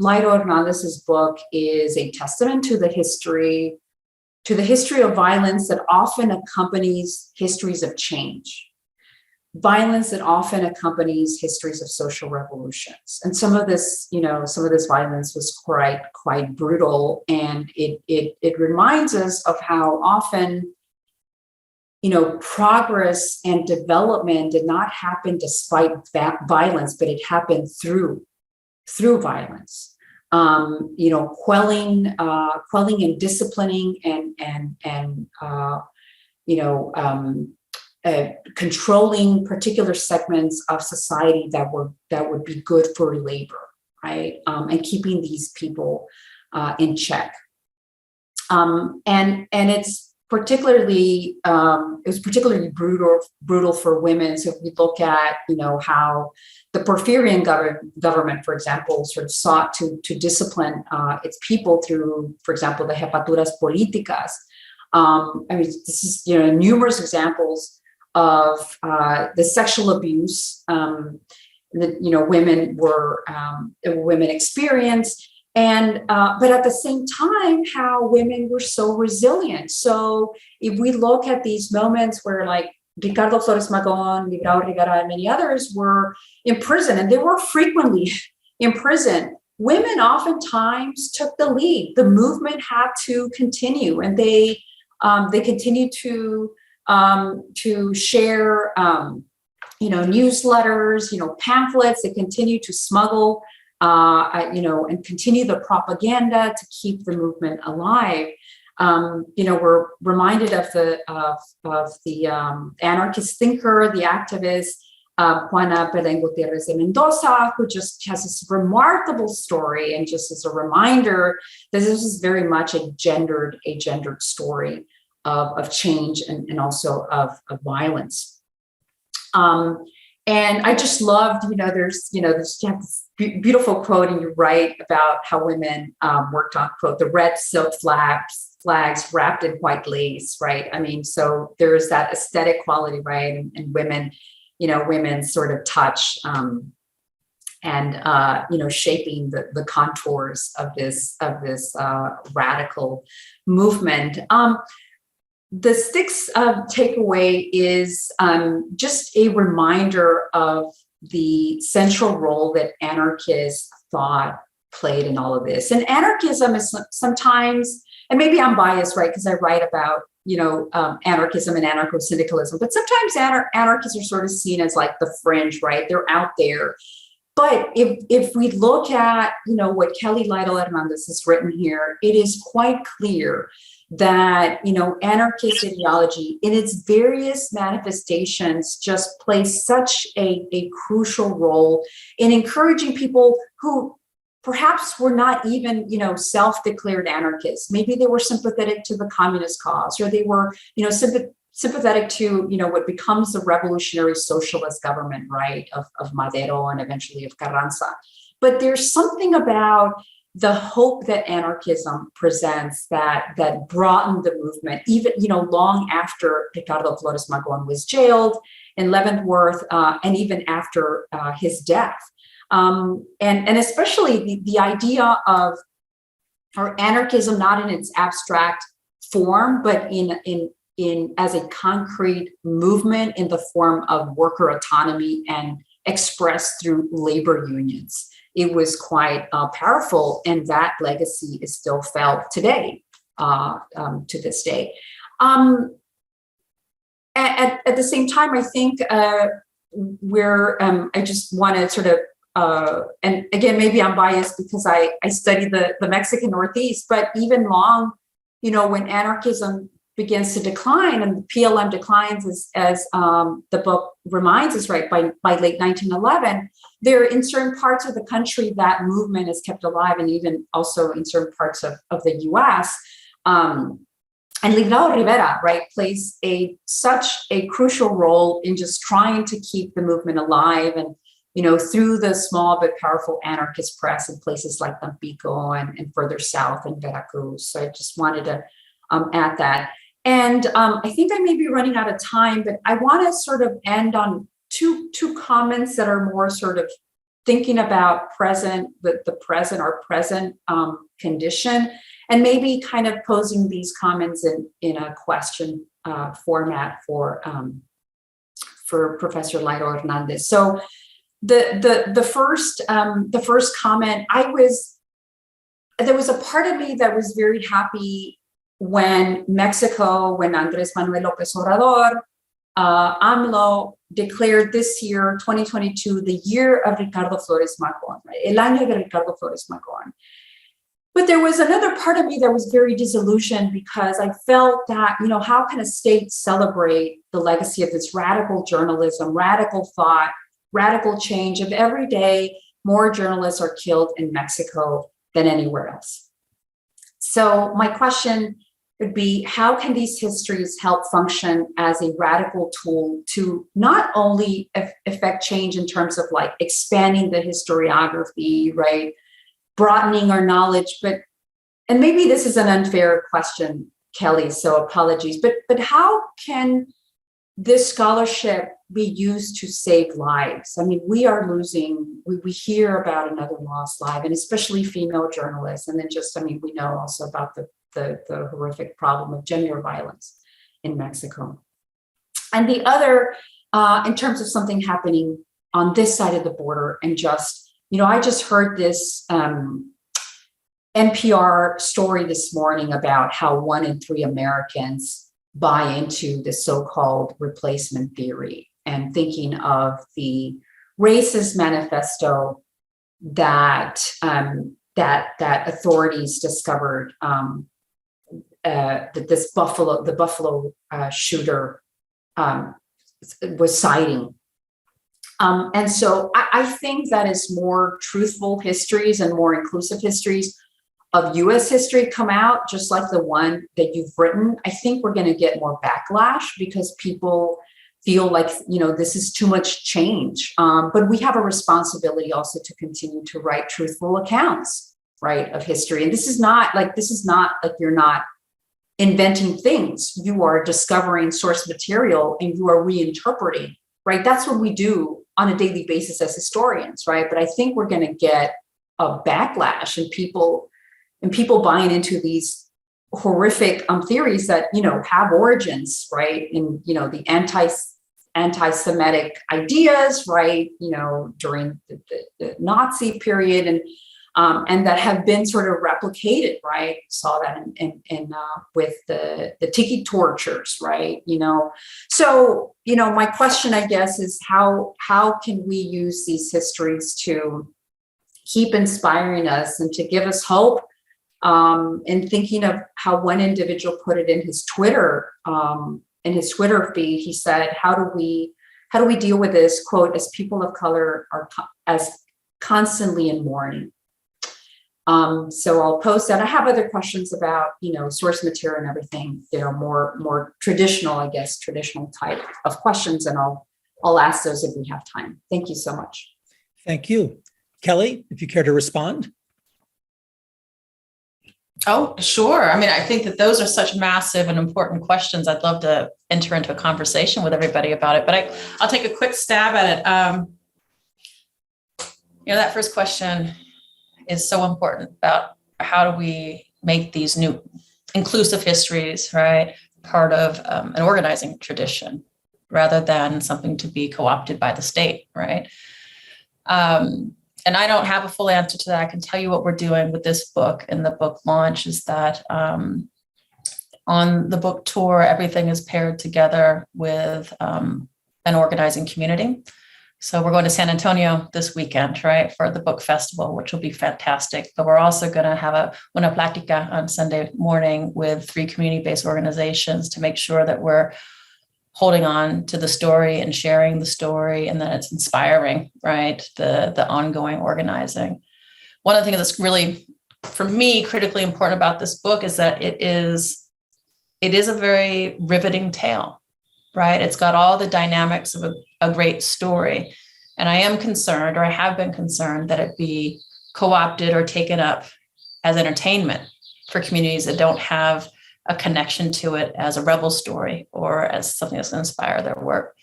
Lairo Hernandez's book is a testament to the history of violence that often accompanies histories of change. Violence that often accompanies histories of social revolutions. And some of this violence was quite brutal. And it reminds us of how often, progress and development did not happen despite violence, but it happened through violence. Quelling and disciplining and controlling particular segments of society that would be good for labor, right? And keeping these people in check. And it's particularly brutal for women. So if we look at how the Porfirian government, for example, sort of sought to discipline its people through, for example, the jefaturas políticas. This is numerous examples of the sexual abuse that women experienced, but at the same time, how women were so resilient. So if we look at these moments where, like, Ricardo Flores Magón, Librao Rivera, and many others were in prison, and they were frequently in prison, women oftentimes took the lead. The movement had to continue, and they continued to share, newsletters, pamphlets. They continue to smuggle, and continue the propaganda to keep the movement alive. We're reminded of the anarchist thinker, the activist Juana Belén Gutiérrez de Mendoza, who just has this remarkable story, and just as a reminder that this is very much a gendered story of change and also of violence. And I just loved, there's you have this beautiful quote, and you write about how women worked on, quote, the red silk flags wrapped in white lace, right? So there's that aesthetic quality, right? And women, women's sort of touch and shaping the contours of this radical movement. The sixth takeaway is just a reminder of the central role that anarchist thought played in all of this. And anarchism is sometimes, and maybe I'm biased, right, because I write about, anarchism and anarcho-syndicalism, but sometimes anarchists are sort of seen as like the fringe, right? They're out there. But if we look at, what Kelly Lytle Hernandez has written here, it is quite clear that, anarchist ideology in its various manifestations just plays such a crucial role in encouraging people who perhaps were not even, self-declared anarchists. Maybe they were sympathetic to the communist cause, or they were, sympathetic to, what becomes the revolutionary socialist government, right, of Madero and eventually of Carranza. But there's something about the hope that anarchism presents that broadened the movement, even, long after Ricardo Flores Magón was jailed in Leavenworth, and even after his death. And especially the idea of our anarchism, not in its abstract form, but in as a concrete movement in the form of worker autonomy and expressed through labor unions. It was quite powerful, and that legacy is still felt today, to this day. At the same time, I think I just want to sort of, and again, maybe I'm biased because I studied the Mexican Northeast, but even long, when anarchism begins to decline and the PLM declines, as the book reminds us, right, by late 1911, there in certain parts of the country that movement is kept alive, and even also in certain parts of the U.S. And Librado Rivera, right, plays such a crucial role in just trying to keep the movement alive, and through the small but powerful anarchist press in places like Tampico and further south in Veracruz. So I just wanted to add that. And I think I may be running out of time, but I want to sort of end on two comments that are more sort of thinking about our present condition, and maybe kind of posing these comments in a question format for Professor Lairo Hernandez. So the first comment, there was a part of me that was very happy when Andrés Manuel López Obrador, AMLO, declared this year, 2022, the year of Ricardo Flores Magón, right? El año de Ricardo Flores Magón. But there was another part of me that was very disillusioned, because I felt that, how can a state celebrate the legacy of this radical journalism, radical thought, radical change if every day more journalists are killed in Mexico than anywhere else? So my question would be, how can these histories help function as a radical tool to not only affect change in terms of like expanding the historiography, right, broadening our knowledge, and maybe this is an unfair question, Kelly, so apologies, but how can this scholarship be used to save lives? I mean, we are losing, we hear about another lost life, and especially female journalists. And then we know also about the horrific problem of gender violence in Mexico. And the other, in terms of something happening on this side of the border, and I just heard this NPR story this morning about how 1 in 3 Americans buy into the so-called replacement theory, and thinking of the racist manifesto that authorities discovered that the Buffalo shooter was citing. And so I think that as more truthful histories and more inclusive histories of U.S. history come out, just like the one that you've written, I think we're going to get more backlash, because people feel like, this is too much change. But we have a responsibility also to continue to write truthful accounts, right, of history. And this is not like you're not inventing things. You are discovering source material and you are reinterpreting, right? That's what we do on a daily basis as historians, right? But I think we're going to get a backlash, and people buying into these horrific theories that, have origins, right, in, the anti-Semitic ideas, right, during the Nazi period, and that have been sort of replicated, right? Saw that in with the tiki tortures, right? So my question, I guess, is how can we use these histories to keep inspiring us and to give us hope? And thinking of how one individual put it in his Twitter feed, he said, "How do we deal with this, quote, as people of color are as constantly in mourning?" So I'll post that. I have other questions about, source material and everything, more traditional, I guess, traditional type of questions. And I'll ask those if we have time. Thank you so much. Thank you. Kelly, if you care to respond. Oh, sure. I mean, I think that those are such massive and important questions. I'd love to enter into a conversation with everybody about it, but I'll take a quick stab at it. That first question is so important about how do we make these new inclusive histories, right, part of an organizing tradition rather than something to be co-opted by the state, right? And I don't have a full answer to that. I can tell you what we're doing with this book and the book launch is that on the book tour, everything is paired together with an organizing community. So we're going to San Antonio this weekend, right, for the book festival, which will be fantastic. But we're also going to have una plática on Sunday morning with 3 community-based organizations to make sure that we're holding on to the story and sharing the story and that it's inspiring, right, the ongoing organizing. One of the things that's really, for me, critically important about this book is that it is a very riveting tale, right? It's got all the dynamics of a great story. And I am concerned, or I have been concerned, that it be co-opted or taken up as entertainment for communities that don't have a connection to it as a rebel story or as something that's going to inspire their work.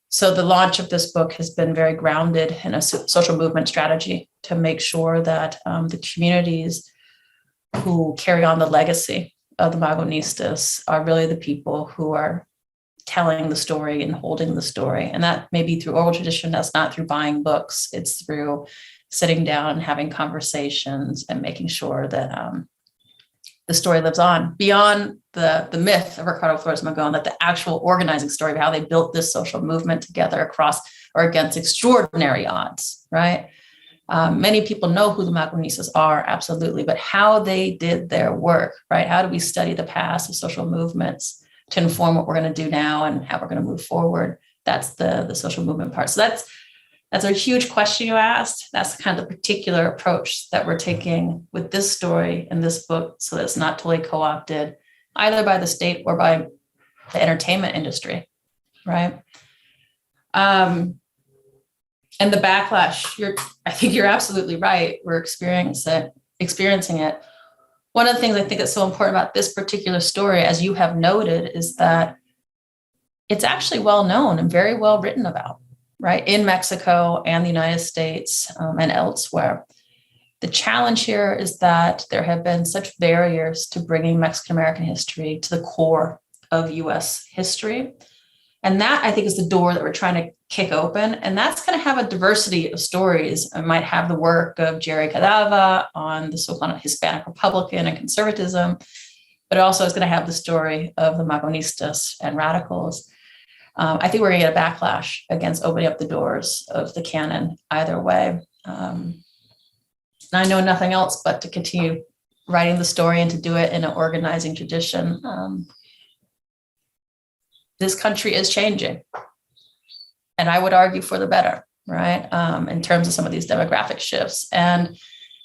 So the launch of this book has been very grounded in a social movement strategy to make sure that the communities who carry on the legacy of the Magonistas are really the people who are telling the story and holding the story. And that may be through oral tradition. That's not through buying books. It's through sitting down and having conversations and making sure that the story lives on beyond the myth of Ricardo Flores Magón, that the actual organizing story of how they built this social movement together across or against extraordinary odds, right? Many people know who the Magonistas are, absolutely, but how they did their work, right? How do we study the past of social movements to inform what we're going to do now and how we're going to move forward? That's the social movement part. So that's a huge question you asked. That's kind of the particular approach that we're taking with this story and this book, so that it's not totally co-opted either by the state or by the entertainment industry, right? And the backlash, I think you're absolutely right. We're experiencing it. One of the things I think that's so important about this particular story, as you have noted, is that it's actually well known and very well written about, right, in Mexico and the United States and elsewhere. The challenge here is that there have been such barriers to bringing Mexican-American history to the core of U.S. history. And that, I think, is the door that we're trying to kick open. And that's going to have a diversity of stories. It might have the work of Jerry Cadava on the so-called Hispanic Republican and conservatism, but it also is going to have the story of the Magonistas and radicals. I think we're going to get a backlash against opening up the doors of the canon either way. And I know nothing else but to continue writing the story and to do it in an organizing tradition. This country is changing, and I would argue for the better, right? In terms of some of these demographic shifts. And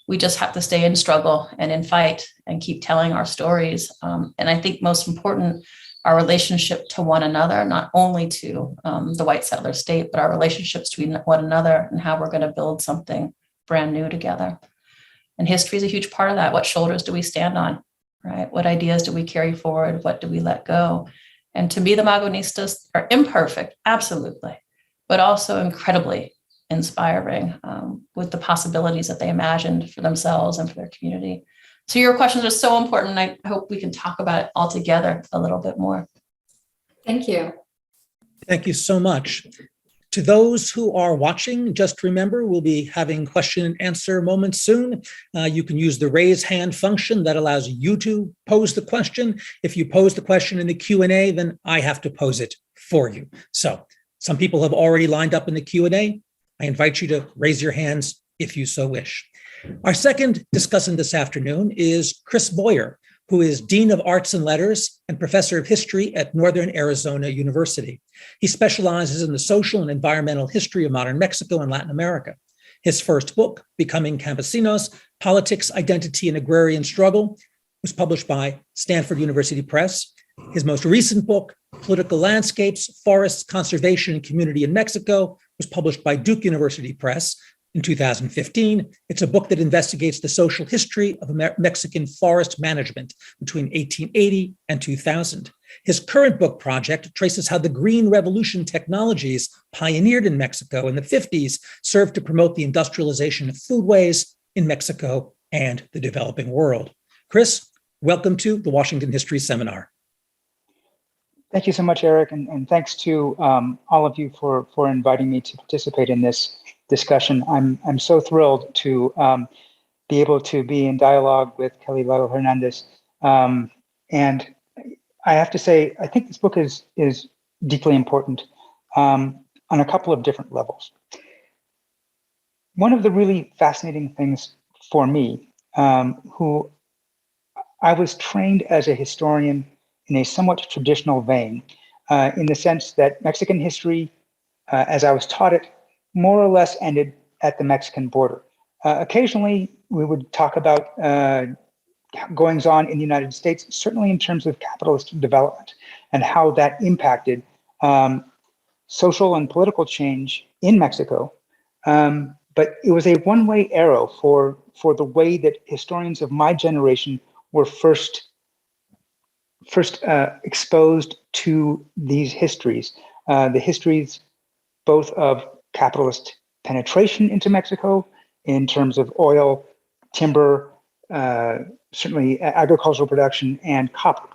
we just have to stay in struggle and in fight and keep telling our stories. And I think most important, our relationship to one another, not only to the white settler state, but our relationships between one another and how we're going to build something brand new together. And history is a huge part of that. What shoulders do we stand on, right? What ideas do we carry forward? What do we let go? And to me, the Magonistas are imperfect, absolutely, but also incredibly inspiring with the possibilities that they imagined for themselves and for their community. So your questions are so important. I hope we can talk about it all together a little bit more. Thank you. Thank you so much. To those who are watching, just remember, we'll be having question and answer moments soon. You can use the raise hand function that allows you to pose the question. If you pose the question in the Q&A, then I have to pose it for you. So some people have already lined up in the Q&A. I invite you to raise your hands if you so wish. Our second discussant this afternoon is Chris Boyer, who is Dean of Arts and Letters and Professor of History at Northern Arizona University. He specializes in the social and environmental history of modern Mexico and Latin America. His first book, Becoming Campesinos, Politics, Identity, and Agrarian Struggle, was published by Stanford University Press. His most recent book, Political Landscapes, Forests, Conservation, and Community in Mexico, was published by Duke University Press in 2015. It's a book that investigates the social history of Mexican forest management between 1880 and 2000. His current book project traces how the Green Revolution technologies pioneered in Mexico in the 50s served to promote the industrialization of foodways in Mexico and the developing world. Chris, welcome to the Washington History Seminar. Thank you so much, Eric, and thanks to all of you for inviting me to participate in this discussion. I'm so thrilled to be able to be in dialogue with Kelly Lytle Hernandez. And I have to say, I think this book is deeply important on a couple of different levels. One of the really fascinating things for me, who I was trained as a historian in a somewhat traditional vein, in the sense that Mexican history, as I was taught it, more or less ended at the Mexican border. Occasionally, we would talk about goings on in the United States, certainly in terms of capitalist development and how that impacted social and political change in Mexico. But it was a one-way arrow for the way that historians of my generation were first exposed to these histories, the histories both of capitalist penetration into Mexico in terms of oil, timber, certainly agricultural production, and copper.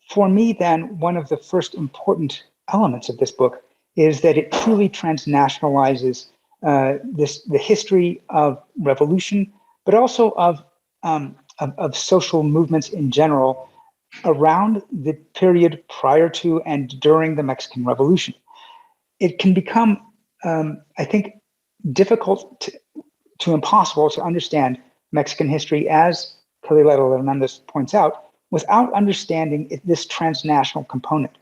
For me, then, one of the first important elements of this book is that it truly transnationalizes the history of revolution, but also of social movements in general around the period prior to and during the Mexican Revolution. It can become, I think, difficult to impossible to understand Mexican history, as Kelly Lytle Hernandez points out, without understanding this transnational component.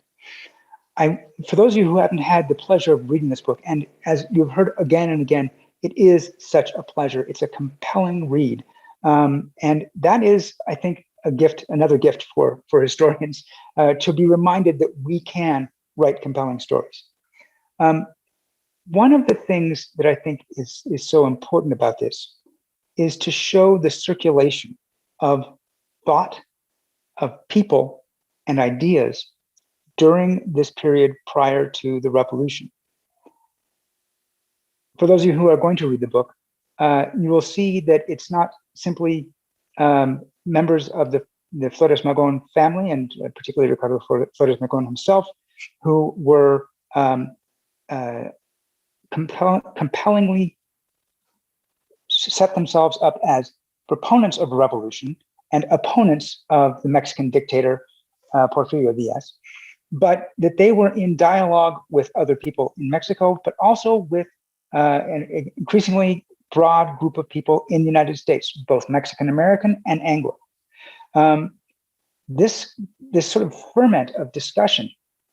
For those of you who haven't had the pleasure of reading this book, and as you've heard again and again, it is such a pleasure. It's a compelling read. And that is, I think, a gift, another gift for historians, to be reminded that we can write compelling stories. One of the things that I think is so important about this is to show the circulation of thought, of people and ideas during this period prior to the revolution. For those of you who are going to read the book, you will see that it's not simply members of the Flores Magón family, and particularly Ricardo Flores Magón himself, who were compellingly set themselves up as proponents of revolution and opponents of the Mexican dictator, Porfirio Díaz, but that they were in dialogue with other people in Mexico, but also with an increasingly broad group of people in the United States, both Mexican-American and Anglo. This sort of ferment of discussion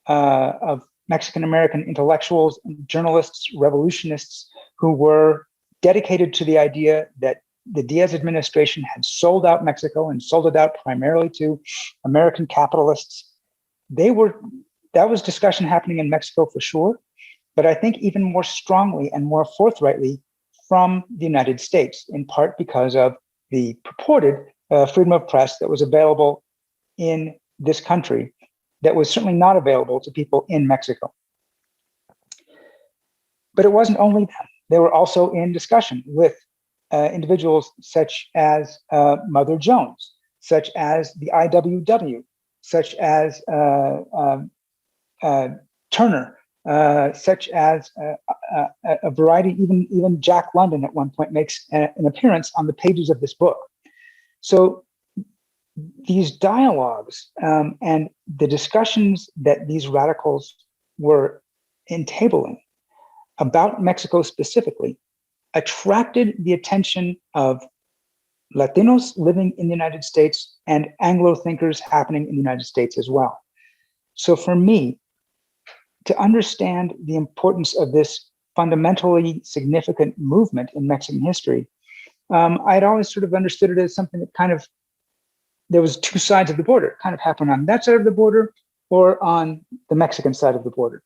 of Mexican-American intellectuals, journalists, revolutionists who were dedicated to the idea that the Diaz administration had sold out Mexico and sold it out primarily to American capitalists. That was discussion happening in Mexico for sure, but I think even more strongly and more forthrightly from the United States, in part because of the purported freedom of press that was available in this country that was certainly not available to people in Mexico. But it wasn't only them. They were also in discussion with individuals such as Mother Jones, such as the IWW, such as Turner, such as a variety, even Jack London at one point makes an appearance on the pages of this book. So these dialogues and the discussions that these radicals were entabling about Mexico specifically attracted the attention of Latinos living in the United States and Anglo thinkers happening in the United States as well. So for me, to understand the importance of this fundamentally significant movement in Mexican history, I'd always sort of understood it as something that kind of, there was two sides of the border. It kind of happened on that side of the border or on the Mexican side of the border.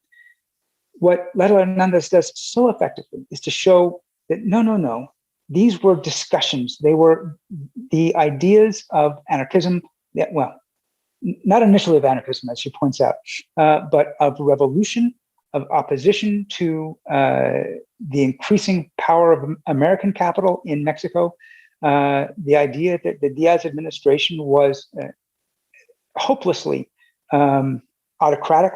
What Lalo Hernandez does so effectively is to show that no, these were discussions. They were the ideas of anarchism, that, well, not initially of anarchism, as she points out, but of revolution, of opposition to the increasing power of American capital in Mexico, the idea that the Diaz administration was hopelessly autocratic.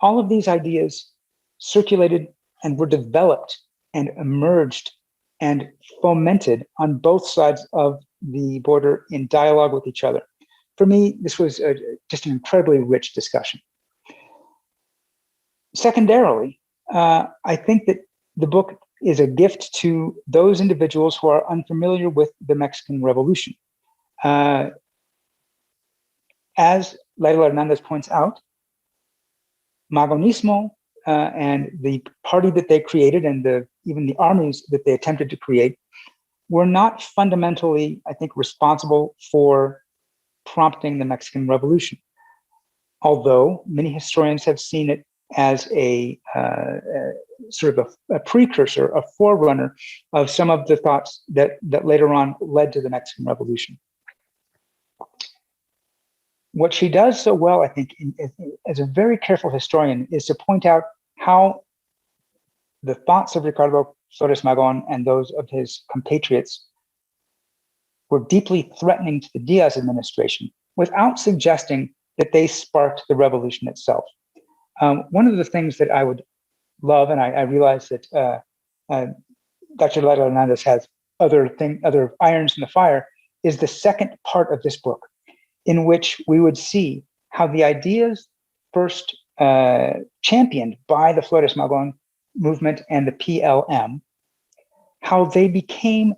All of these ideas circulated and were developed and emerged and fomented on both sides of the border in dialogue with each other. For me, this was just an incredibly rich discussion. Secondarily, I think that the book is a gift to those individuals who are unfamiliar with the Mexican Revolution. As Lalo Hernandez points out, Magonismo and the party that they created and even the armies that they attempted to create were not fundamentally, I think, responsible for prompting the Mexican Revolution. Although many historians have seen it as a sort of a precursor, a forerunner of some of the thoughts that later on led to the Mexican Revolution. What she does so well, I think, as a very careful historian, is to point out how the thoughts of Ricardo Flores Magón and those of his compatriots were deeply threatening to the Diaz administration without suggesting that they sparked the revolution itself. One of the things that I would love, and I realize that Dr. Lalo Hernandez has other irons in the fire, is the second part of this book, in which we would see how the ideas first championed by the Flores Magón movement and the PLM, how they became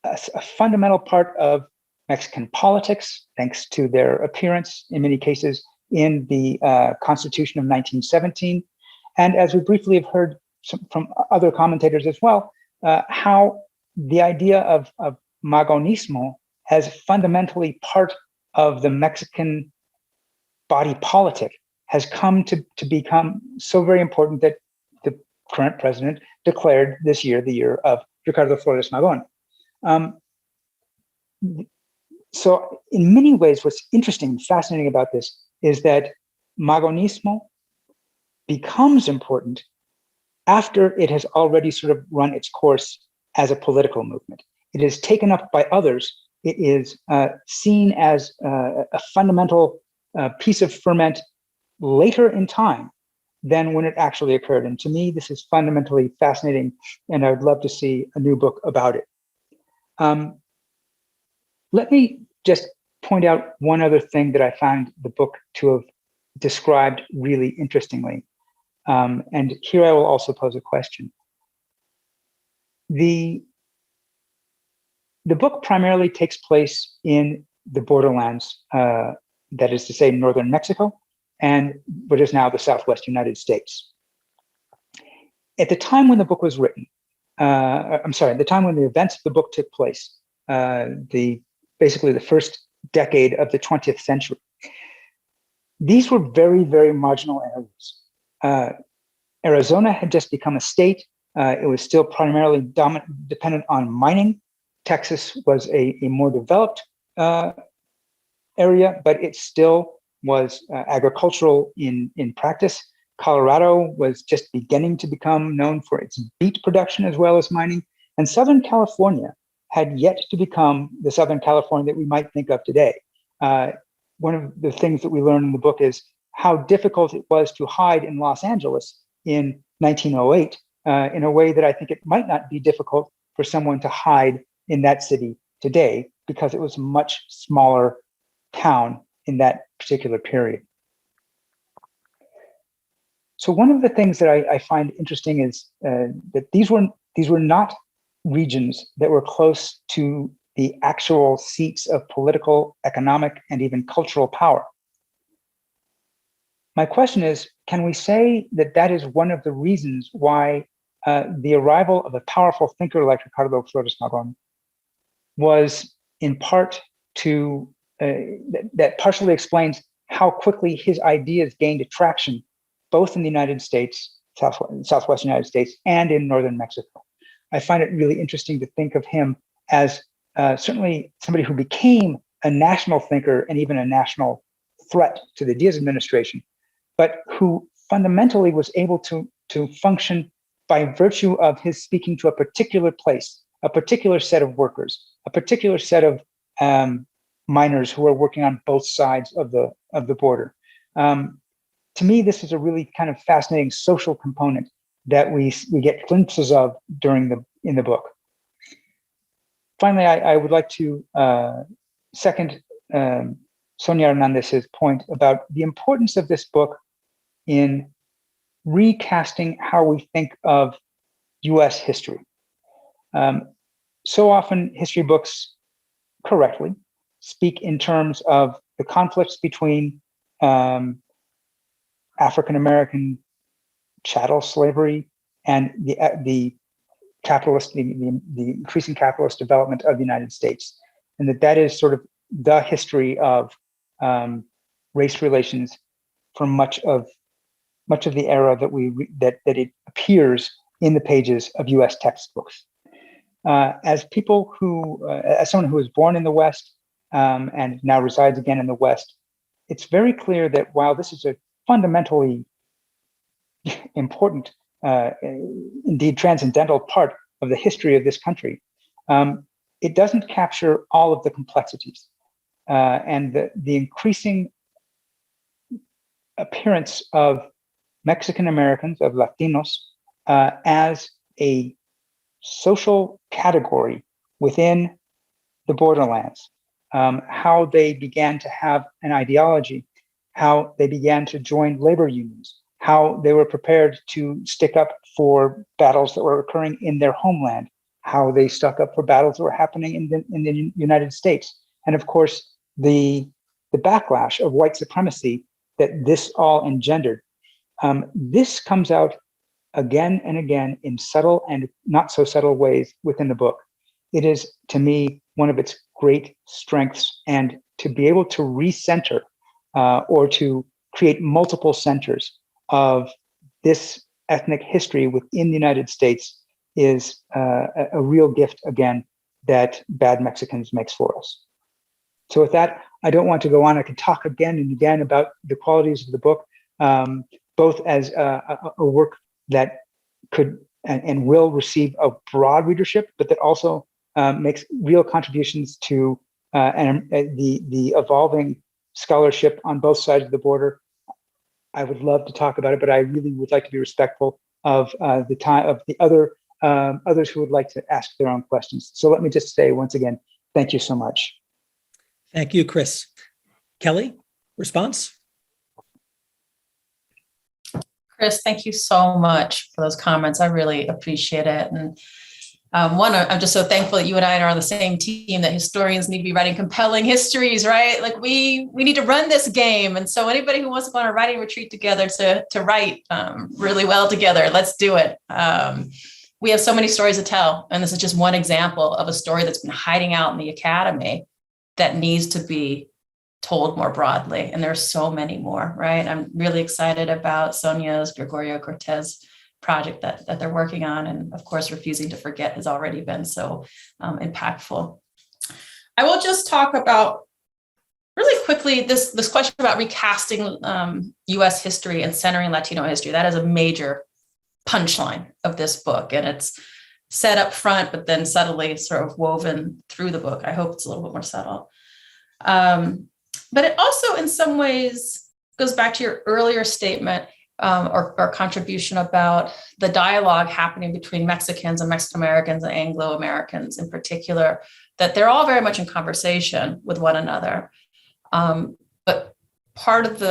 a fundamental part of Mexican politics, thanks to their appearance, in many cases, in the Constitution of 1917. And as we briefly have heard from other commentators as well, how the idea of Magonismo as fundamentally part of the Mexican body politic has come to become so very important that the current president declared this year the year of Ricardo Flores Magón. So in many ways, what's interesting and fascinating about this is that Magonismo becomes important after it has already sort of run its course as a political movement. It is taken up by others. It is seen as a fundamental piece of ferment later in time than when it actually occurred. And to me, this is fundamentally fascinating, and I would love to see a new book about it. Let me just point out one other thing that I found the book to have described really interestingly. And here I will also pose a question. The book primarily takes place in the Borderlands, that is to say, northern Mexico, and what is now the Southwest United States. At the time when the book was written, at the time when the events of the book took place, basically the first decade of the 20th century, these were very, very marginal areas. Arizona had just become a state. It was still primarily dependent on mining. Texas was a more developed area, but it still was agricultural in practice. Colorado was just beginning to become known for its beet production as well as mining. And Southern California had yet to become the Southern California that we might think of today. One of the things that we learn in the book is how difficult it was to hide in Los Angeles in 1908 in a way that I think it might not be difficult for someone to hide in that city today, because it was a much smaller town in that particular period. So one of the things that I find interesting is that these were not regions that were close to the actual seats of political, economic, and even cultural power. My question is, can we say that that is one of the reasons why the arrival of a powerful thinker like Ricardo Flores Magón was in part to, that partially explains how quickly his ideas gained traction, both in the United States, Southwestern United States, and in Northern Mexico. I find it really interesting to think of him as certainly somebody who became a national thinker and even a national threat to the Diaz administration, but who fundamentally was able to function by virtue of his speaking to a particular place, a particular set of workers, a particular set of miners who are working on both sides of the border. To me, this is a really kind of fascinating social component that we get glimpses of in the book. Finally, I would like to second Sonia Hernandez's point about the importance of this book in recasting how we think of U.S. history. So often history books correctly speak in terms of the conflicts between African-American chattel slavery and the capitalist, the increasing capitalist development of the United States. And that is sort of the history of race relations for much of the era that it appears in the pages of U.S. textbooks. As someone who was born in the West and now resides again in the West, it's very clear that while this is a fundamentally important, indeed transcendental part of the history of this country, it doesn't capture all of the complexities and the increasing appearance of Mexican Americans, of Latinos, as a social category within the borderlands, how they began to have an ideology, how they began to join labor unions, how they were prepared to stick up for battles that were occurring in their homeland, how they stuck up for battles that were happening in the United States. And of course, the backlash of white supremacy that this all engendered. This comes out again and again in subtle and not so subtle ways within the book. It is, to me, one of its great strengths, and to be able to recenter or to create multiple centers of this ethnic history within the United States is a real gift, again, that Bad Mexicans makes for us. So with that, I don't want to go on. I could talk again and again about the qualities of the book, both as a work that could and will receive a broad readership, but that also makes real contributions to the evolving scholarship on both sides of the border. I would love to talk about it, but I really would like to be respectful of the time of the others who would like to ask their own questions. So let me just say once again, thank you so much. Thank you, Chris. Kelly, response? Chris, thank you so much for those comments. I really appreciate it. And I'm just so thankful that you and I are on the same team, that historians need to be writing compelling histories, right? Like we need to run this game. And so anybody who wants to go on a writing retreat together to write really well together, let's do it. We have so many stories to tell. And this is just one example of a story that's been hiding out in the academy that needs to be told more broadly. And there's so many more, right? I'm really excited about Sonia's Gregorio Cortez project that they're working on. And of course, Refusing to Forget has already been so impactful. I will just talk about really quickly this question about recasting US history and centering Latino history. That is a major punchline of this book. And it's set up front, but then subtly sort of woven through the book. I hope it's a little bit more subtle. But it also, in some ways, goes back to your earlier statement or contribution about the dialogue happening between Mexicans and Mexican Americans and Anglo Americans in particular, that they're all very much in conversation with one another. But part of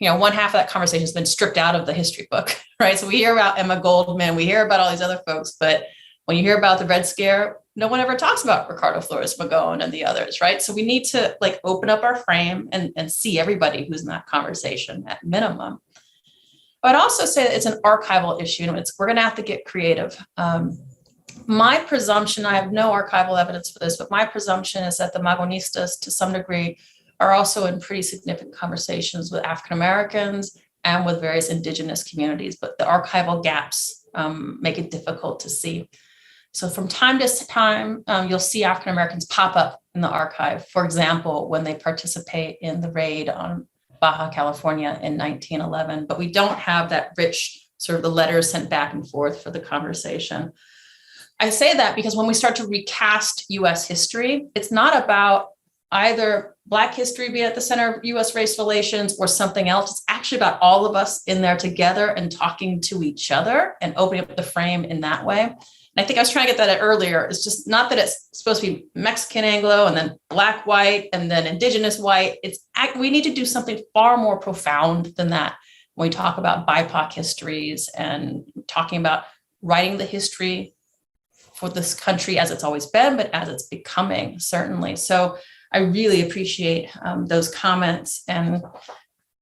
one half of that conversation has been stripped out of the history book, right? So we hear about Emma Goldman, we hear about all these other folks, but when you hear about the Red Scare, no one ever talks about Ricardo Flores Magón and the others, right? So we need to open up our frame and see everybody who's in that conversation at minimum. But I'd also say that it's an archival issue, and we're going to have to get creative. My presumption, I have no archival evidence for this, but my presumption is that the Magonistas, to some degree, are also in pretty significant conversations with African Americans and with various indigenous communities, but the archival gaps make it difficult to see. So from time to time, you'll see African Americans pop up in the archive. For example, when they participate in the raid on Baja California in 1911, but we don't have that rich sort of the letters sent back and forth for the conversation. I say that because when we start to recast US history, it's not about either Black history being at the center of US race relations or something else. It's actually about all of us in there together and talking to each other and opening up the frame in that way. And I think I was trying to get that at earlier. It's just not that it's supposed to be Mexican Anglo and then Black white and then indigenous white. We need to do something far more profound than that when we talk about BIPOC histories and talking about writing the history for this country as it's always been, but as it's becoming, certainly. So I really appreciate those comments and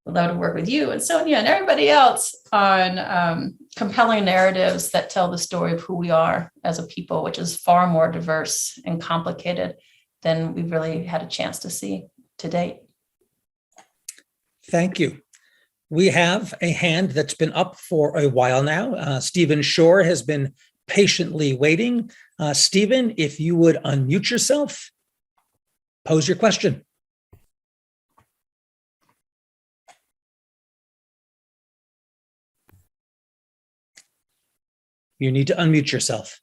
would love to work with you and Sonia and everybody else on compelling narratives that tell the story of who we are as a people, which is far more diverse and complicated than we've really had a chance to see to date. Thank you. We have a hand that's been up for a while now. Stephen Shore has been patiently waiting. Stephen, if you would unmute yourself, pose your question. You need to unmute yourself.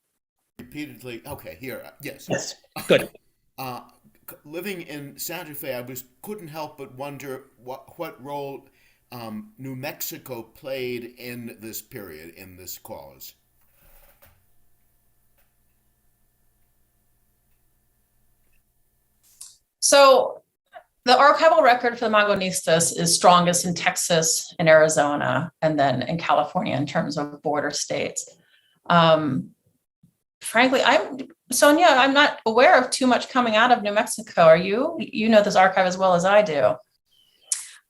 Repeatedly. Okay, here. Yes. Yes. Good. Living in Santa Fe, I couldn't help but wonder what role New Mexico played in this period, in this cause. So the archival record for the Magonistas is strongest in Texas and Arizona, and then in California in terms of border states. Frankly, Sonia, I'm not aware of too much coming out of New Mexico. Are you? You know this archive as well as I do.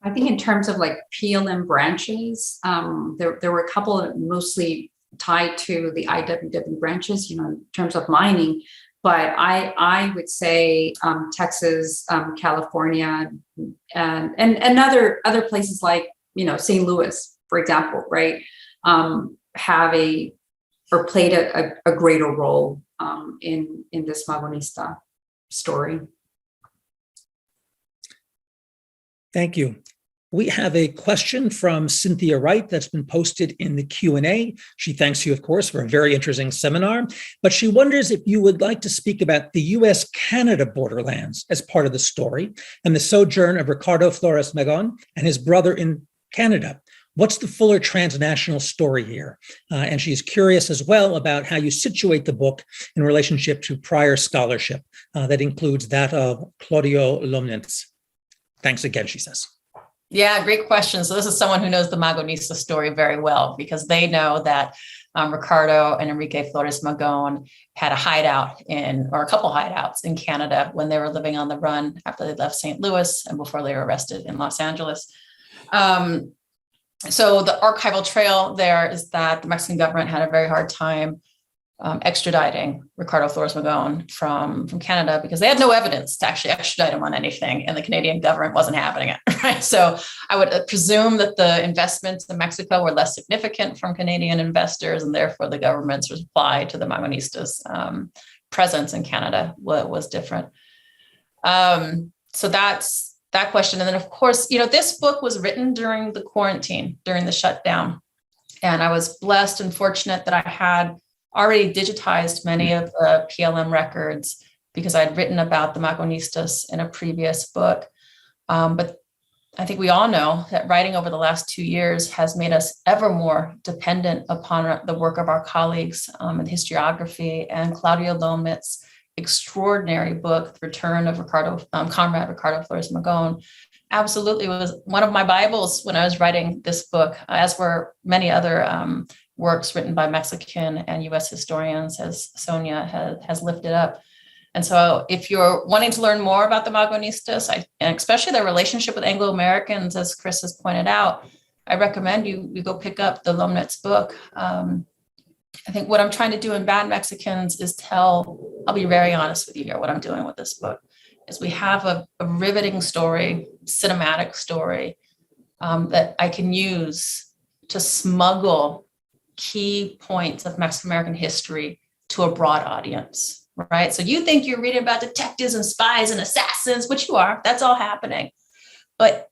I think in terms of like PLM branches, there were a couple mostly tied to the IWW branches, in terms of mining. But I would say Texas, California, and other places like St. Louis, for example, right, played a greater role in this Magonista story. Thank you. We have a question from Cynthia Wright that's been posted in the Q&A. She thanks you, of course, for a very interesting seminar, but she wonders if you would like to speak about the U.S.-Canada borderlands as part of the story and the sojourn of Ricardo Flores Magón and his brother in Canada. What's the fuller transnational story here? And she's curious as well about how you situate the book in relationship to prior scholarship that includes that of Claudio Lomnitz. Thanks again, she says. Yeah, great question. So this is someone who knows the Magonista story very well, because they know that Ricardo and Enrique Flores Magón had a hideout or a couple hideouts in Canada when they were living on the run after they left St. Louis and before they were arrested in Los Angeles. So the archival trail there is that the Mexican government had a very hard time extraditing Ricardo Flores Magón from Canada because they had no evidence to actually extradite him on anything, and the Canadian government wasn't having it, right? So I would presume that the investments in Mexico were less significant from Canadian investors, and therefore the government's reply to the Magonistas' presence in Canada was different. So that's that question. And then, of course, this book was written during the quarantine, during the shutdown. And I was blessed and fortunate that I had already digitized many of the PLM records because I'd written about the Magonistas in a previous book. But I think we all know that writing over the last 2 years has made us ever more dependent upon the work of our colleagues in historiography, and Claudio Lomnitz's extraordinary book, The Return of Comrade Ricardo Flores Magón, absolutely was one of my Bibles when I was writing this book, as were many other works written by Mexican and U.S. historians, as Sonia has lifted up. And so if you're wanting to learn more about the Magonistas, and especially their relationship with Anglo-Americans, as Chris has pointed out, I recommend you go pick up the Lomnitz book. I think what I'm trying to do in Bad Mexicans is I'll be very honest with you here, what I'm doing with this book is we have a riveting story, cinematic story that I can use to smuggle key points of Mexican-American history to a broad audience, right? So you think you're reading about detectives and spies and assassins, which you are, that's all happening. But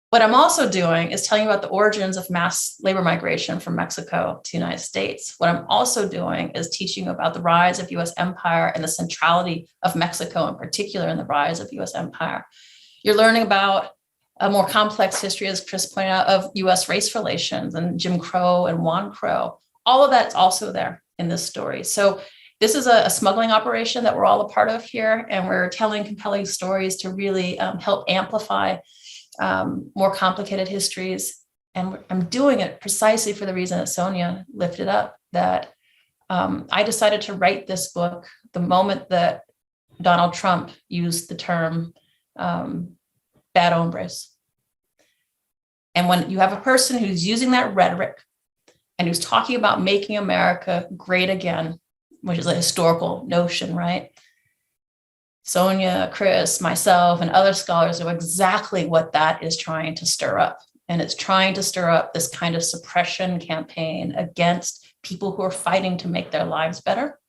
what I'm also doing is telling you about the origins of mass labor migration from Mexico to the United States. What I'm also doing is teaching about the rise of U.S. empire and the centrality of Mexico in particular in the rise of U.S. empire. You're learning about a more complex history, as Chris pointed out, of U.S. race relations and Jim Crow and Juan Crow. All of that's also there in this story. So this is a smuggling operation that we're all a part of here, and we're telling compelling stories to really help amplify more complicated histories. And I'm doing it precisely for the reason that Sonia lifted up, that I decided to write this book the moment that Donald Trump used the term bad hombres. And when you have a person who's using that rhetoric and who's talking about making America great again, which is a historical notion, right? Sonia, Chris, myself, and other scholars know exactly what that is trying to stir up. And it's trying to stir up this kind of suppression campaign against people who are fighting to make their lives better.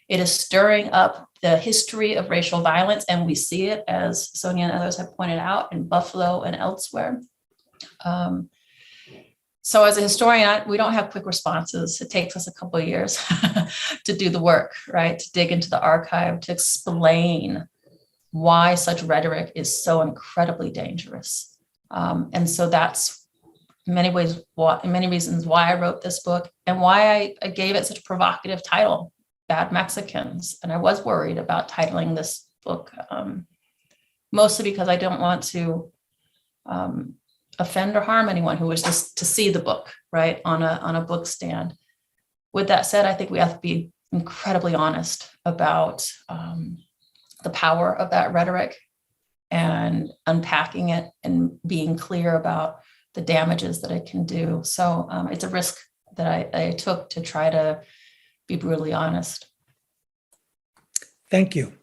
It is stirring up the history of racial violence, and we see it, as Sonia and others have pointed out, in Buffalo and elsewhere. So as a historian, we don't have quick responses. It takes us a couple of years to do the work, right? To dig into the archive, to explain why such rhetoric is so incredibly dangerous. And so that's in many reasons why I wrote this book and why I gave it such a provocative title, Bad Mexicans. And I was worried about titling this book, mostly because I don't want to offend or harm anyone who was just to see the book, right, on a book stand. With that said, I think we have to be incredibly honest about the power of that rhetoric and unpacking it and being clear about the damages that it can do. So it's a risk that I took to try to be brutally honest. Thank you.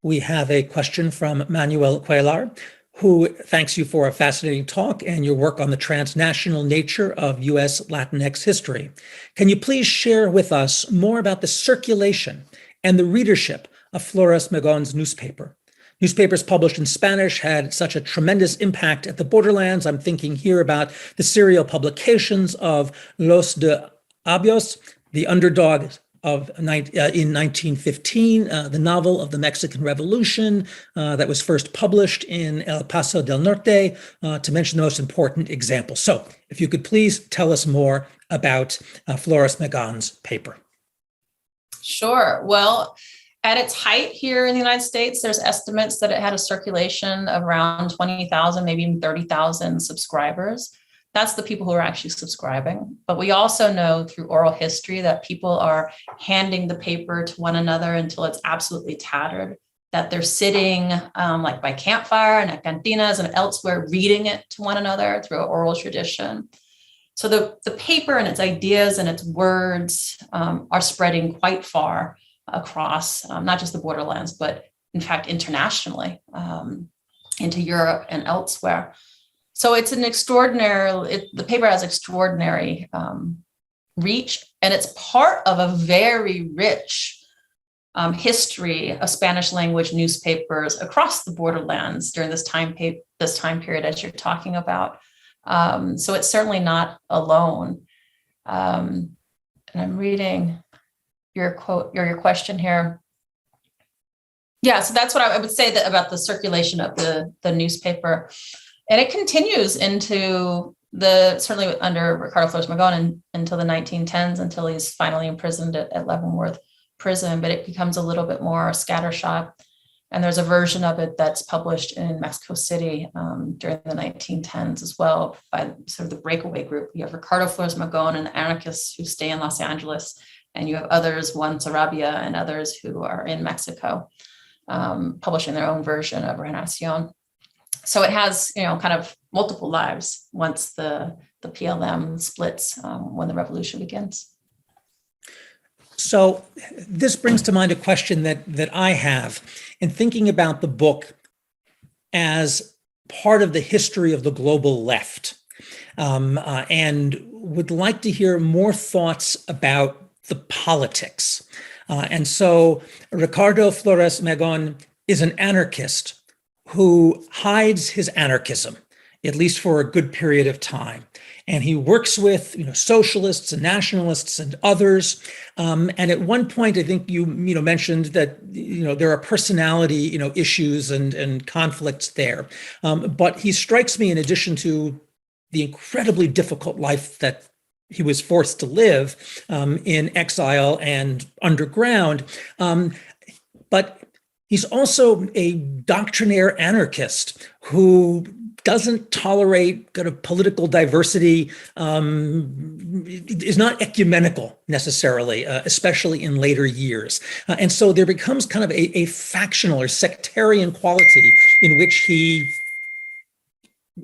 We have a question from Manuel Cuellar, who thanks you for a fascinating talk and your work on the transnational nature of U.S. Latinx history. Can you please share with us more about the circulation and the readership of Flores Magón's newspaper? Newspapers published in Spanish had such a tremendous impact at the Borderlands. I'm thinking here about the serial publications of Los de Abios, The Underdog in 1915, the novel of the Mexican Revolution that was first published in El Paso del Norte, to mention the most important examples. So if you could please tell us more about Flores Magón's paper. Sure. Well, at its height here in the United States, there's estimates that it had a circulation of around 20,000, maybe even 30,000 subscribers. That's the people who are actually subscribing. But we also know through oral history that people are handing the paper to one another until it's absolutely tattered, that they're sitting like by campfire and at cantinas and elsewhere reading it to one another through an oral tradition. So the paper and its ideas and its words are spreading quite far across not just the borderlands, but in fact, internationally into Europe and elsewhere. So it's an the paper has extraordinary reach, and it's part of a very rich history of Spanish language newspapers across the borderlands during this time period as you're talking about. So it's certainly not alone. And I'm reading your quote, your question here. Yeah, so that's what I would say about the circulation of the newspaper. And it continues into certainly under Ricardo Flores Magón until the 1910s, until he's finally imprisoned at Leavenworth Prison, but it becomes a little bit more scattershot. And there's a version of it that's published in Mexico City during the 1910s as well by sort of the breakaway group. You have Ricardo Flores Magón and the anarchists who stay in Los Angeles, and you have others, Juan Sarabia and others who are in Mexico, publishing their own version of Regeneración. So it has, kind of multiple lives once the PLM splits when the revolution begins. So this brings to mind a question that I have in thinking about the book as part of the history of the global left, and would like to hear more thoughts about the politics. And so Ricardo Flores Magón is an anarchist who hides his anarchism, at least for a good period of time. And he works with, socialists and nationalists and others. And at one point, I think you mentioned that, there are personality, issues and conflicts there. But he strikes me, in addition to the incredibly difficult life that he was forced to live in exile and underground, but he's also a doctrinaire anarchist who doesn't tolerate kind of political diversity, is not ecumenical necessarily, especially in later years. And so there becomes kind of a factional or sectarian quality in which he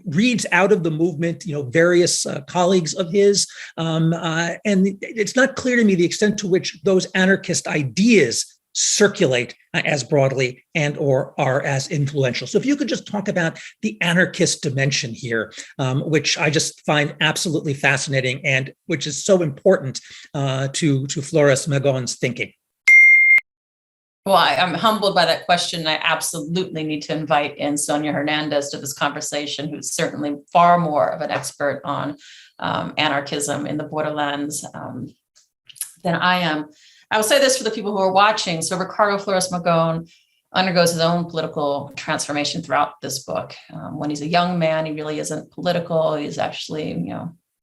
reads out of the movement, various colleagues of his. And it's not clear to me the extent to which those anarchist ideas circulate as broadly and or are as influential. So if you could just talk about the anarchist dimension here, which I just find absolutely fascinating and which is so important to Flores Magón's thinking. Well, I'm humbled by that question. I absolutely need to invite in Sonia Hernandez to this conversation, who's certainly far more of an expert on anarchism in the Borderlands than I am. I will say this for the people who are watching. So Ricardo Flores Magón undergoes his own political transformation throughout this book. When he's a young man, he really isn't political. He's actually,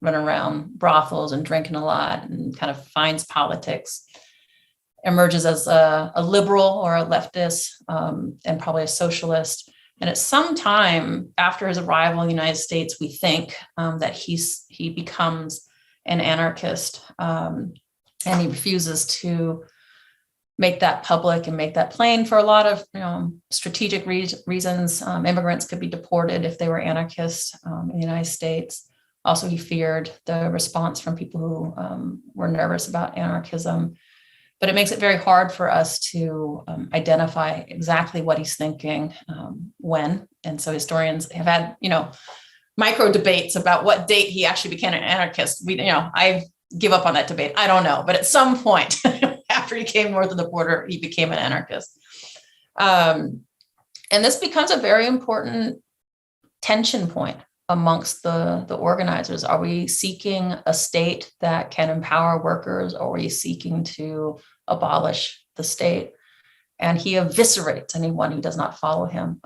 running around brothels and drinking a lot and kind of finds politics, emerges as a liberal or a leftist and probably a socialist. And at some time after his arrival in the United States, we think that he becomes an anarchist. And he refuses to make that public and make that plain for a lot of strategic reasons. Immigrants could be deported if they were anarchists in the United States. Also, he feared the response from people who were nervous about anarchism. But it makes it very hard for us to identify exactly what he's thinking when. And so historians have had, micro debates about what date he actually became an anarchist. I give up on that debate. I don't know. But at some point after he came north of the border, he became an anarchist. And this becomes a very important tension point amongst the organizers. Are we seeking a state that can empower workers, or are we seeking to abolish the state? And he eviscerates anyone who does not follow him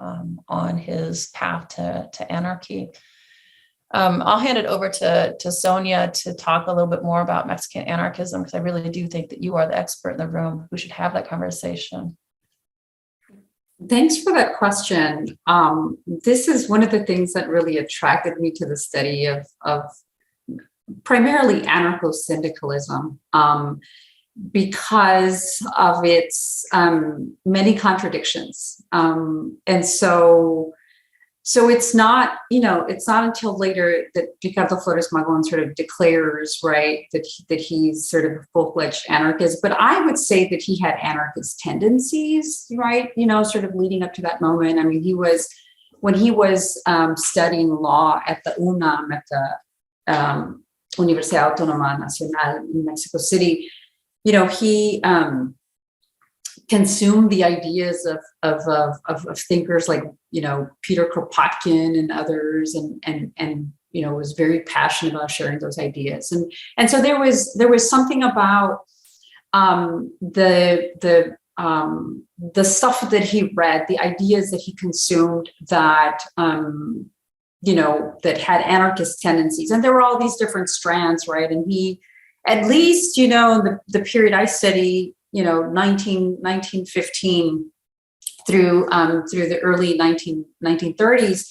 on his path to anarchy. I'll hand it over to Sonia to talk a little bit more about Mexican anarchism, because I really do think that you are the expert in the room who should have that conversation. Thanks for that question. This is one of the things that really attracted me to the study of primarily anarcho-syndicalism, because of its many contradictions. And so it's not, it's not until later that Ricardo Flores Magón sort of declares, right, that he's sort of a full-fledged anarchist. But I would say that he had anarchist tendencies, right, sort of leading up to that moment. I mean, when he was studying law at the UNAM, at the Universidad Autónoma Nacional in Mexico City, he consumed the ideas of thinkers like, Peter Kropotkin and others, and was very passionate about sharing those ideas. And so there was something about the stuff that he read, the ideas that he consumed that, that had anarchist tendencies. And there were all these different strands, right? And he, at least, in the period I study, 1915 through the early 1930s,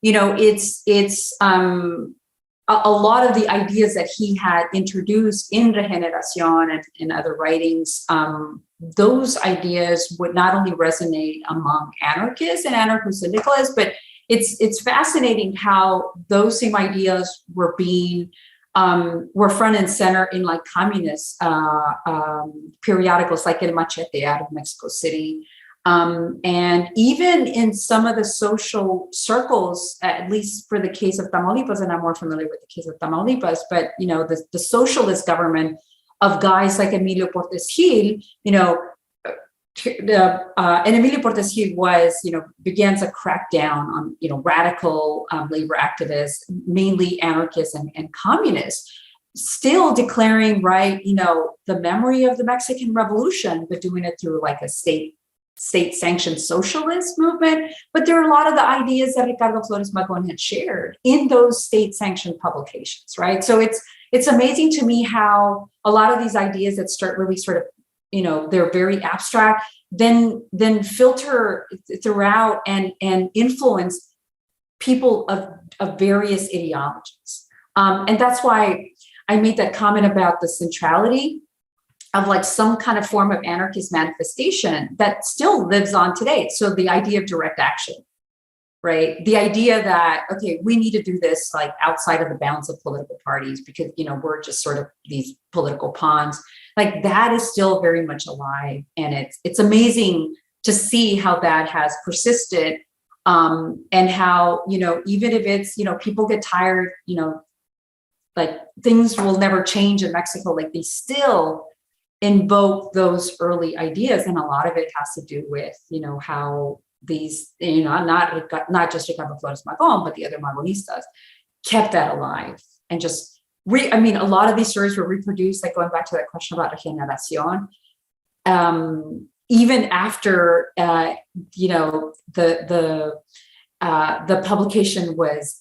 it's a lot of the ideas that he had introduced in Regeneración and in other writings, those ideas would not only resonate among anarchists and anarcho-syndicalists, but it's fascinating how those same ideas were front and center in like communist periodicals, like El Machete out of Mexico City. And even in some of the social circles, at least for the case of Tamaulipas, and I'm more familiar with the case of Tamaulipas, but, you know, the socialist government of guys like Emilio Portes Gil, you know, and Emilio Portes Gil was, you know, began to crack down on, you know, radical labor activists, mainly anarchists and communists, still declaring, right, you know, the memory of the Mexican Revolution, but doing it through like a state-sanctioned socialist movement. But there are a lot of the ideas that Ricardo Flores Magón had shared in those state-sanctioned publications, right? So it's amazing to me how a lot of these ideas that start really sort of, you know, they're very abstract, then filter throughout and influence people of various ideologies. And that's why I made that comment about the centrality of like some kind of form of anarchist manifestation that still lives on today. So the idea of direct action, right? The idea that, okay, we need to do this like outside of the bounds of political parties because, you know, we're just sort of these political pawns. Like that is still very much alive. And it's amazing to see how that has persisted, and how, you know, even if it's, you know, people get tired, you know, like things will never change in Mexico, like they still invoke those early ideas. And a lot of it has to do with, you know, how these, you know, not just Ricardo Flores Magón, but the other Magonistas kept that alive and just I mean, a lot of these stories were reproduced, like going back to that question about regeneración, even after, you know, the publication was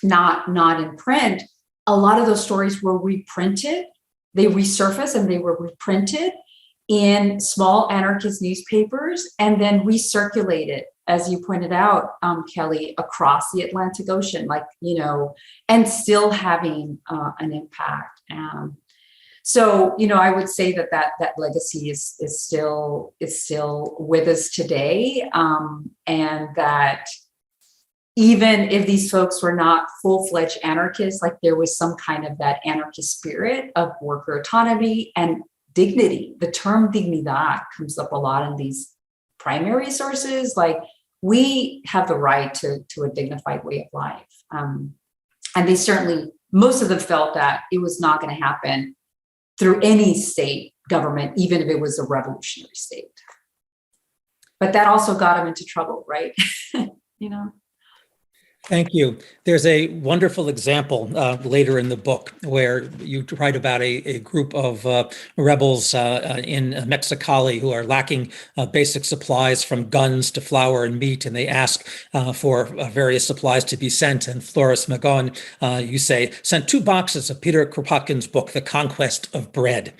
not in print. A lot of those stories were reprinted. They resurfaced and they were reprinted in small anarchist newspapers and then recirculated, as you pointed out, Kelly, across the Atlantic Ocean, like, you know, and still having an impact. So, you know, I would say that legacy is still with us today, and that even if these folks were not full-fledged anarchists, like there was some kind of that anarchist spirit of worker autonomy and dignity. The term dignidad comes up a lot in these primary sources, like we have the right to a dignified way of life. And they certainly, most of them felt that it was not going to happen through any state government, even if it was a revolutionary state. But that also got them into trouble, right? You know? Thank you. There's a wonderful example later in the book where you write about a group of rebels in Mexicali who are lacking basic supplies from guns to flour and meat, and they ask for various supplies to be sent. And Flores Magón, you say, sent 2 boxes of Peter Kropotkin's book, The Conquest of Bread.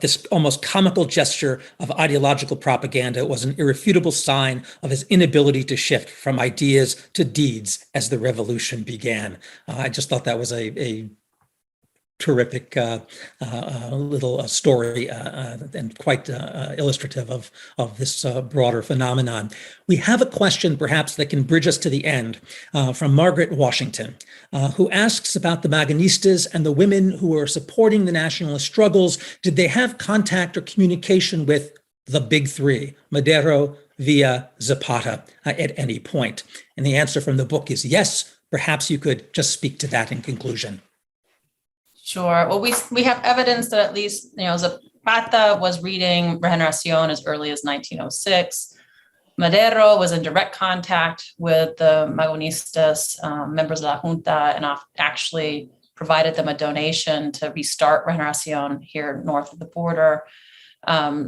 This almost comical gesture of ideological propaganda was an irrefutable sign of his inability to shift from ideas to deeds as the revolution began. I just thought that was a terrific little story and quite illustrative of this broader phenomenon. We have a question perhaps that can bridge us to the end from Margaret Washington, who asks about the Magonistas and the women who were supporting the nationalist struggles. Did they have contact or communication with the big 3, Madero, Villa, Zapata, at any point? And the answer from the book is yes. Perhaps you could just speak to that in conclusion. Sure. Well, we have evidence that at least, you know, Zapata was reading Regeneración as early as 1906. Madero was in direct contact with the Magonistas, members of La Junta, and actually provided them a donation to restart Regeneración here north of the border.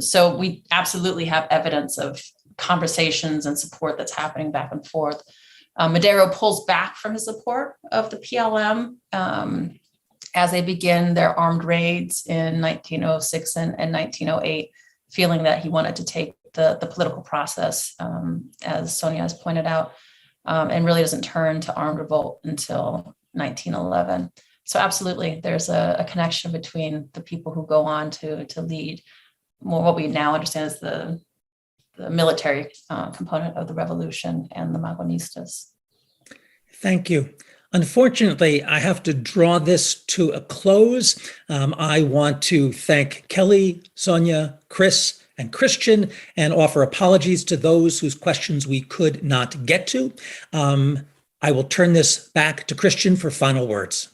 So we absolutely have evidence of conversations and support that's happening back and forth. Madero pulls back from his support of the PLM as they begin their armed raids in 1906 and 1908, feeling that he wanted to take the political process, as Sonia has pointed out, and really doesn't turn to armed revolt until 1911. So absolutely, there's a connection between the people who go on to lead more what we now understand as the military component of the revolution and the Magonistas. Thank you. Unfortunately, I have to draw this to a close. I want to thank Kelly, Sonia, Chris, and Christian, and offer apologies to those whose questions we could not get to. I will turn this back to Christian for final words.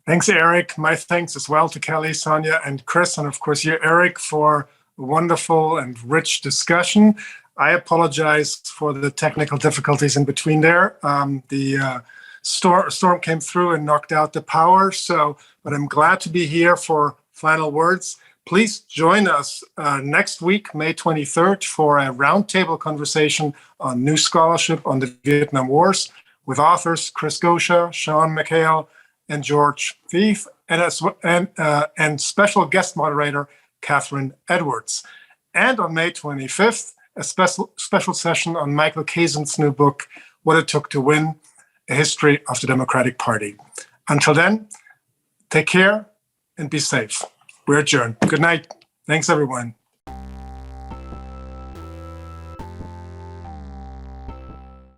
Thanks, Eric. My thanks as well to Kelly, Sonia, and Chris, and of course you, Eric, for a wonderful and rich discussion. I apologize for the technical difficulties in between there. The storm came through and knocked out the power, but I'm glad to be here for final words. Please join us next week, May 23rd, for a roundtable conversation on new scholarship on the Vietnam Wars with authors Chris Gosha, Sean McHale, and George Thief, and special guest moderator Catherine Edwards. And on May 25th, a special session on Michael Kazan's new book, What It Took to Win, A History of the Democratic Party. Until then, take care and be safe. We're adjourned. Good night. Thanks, everyone.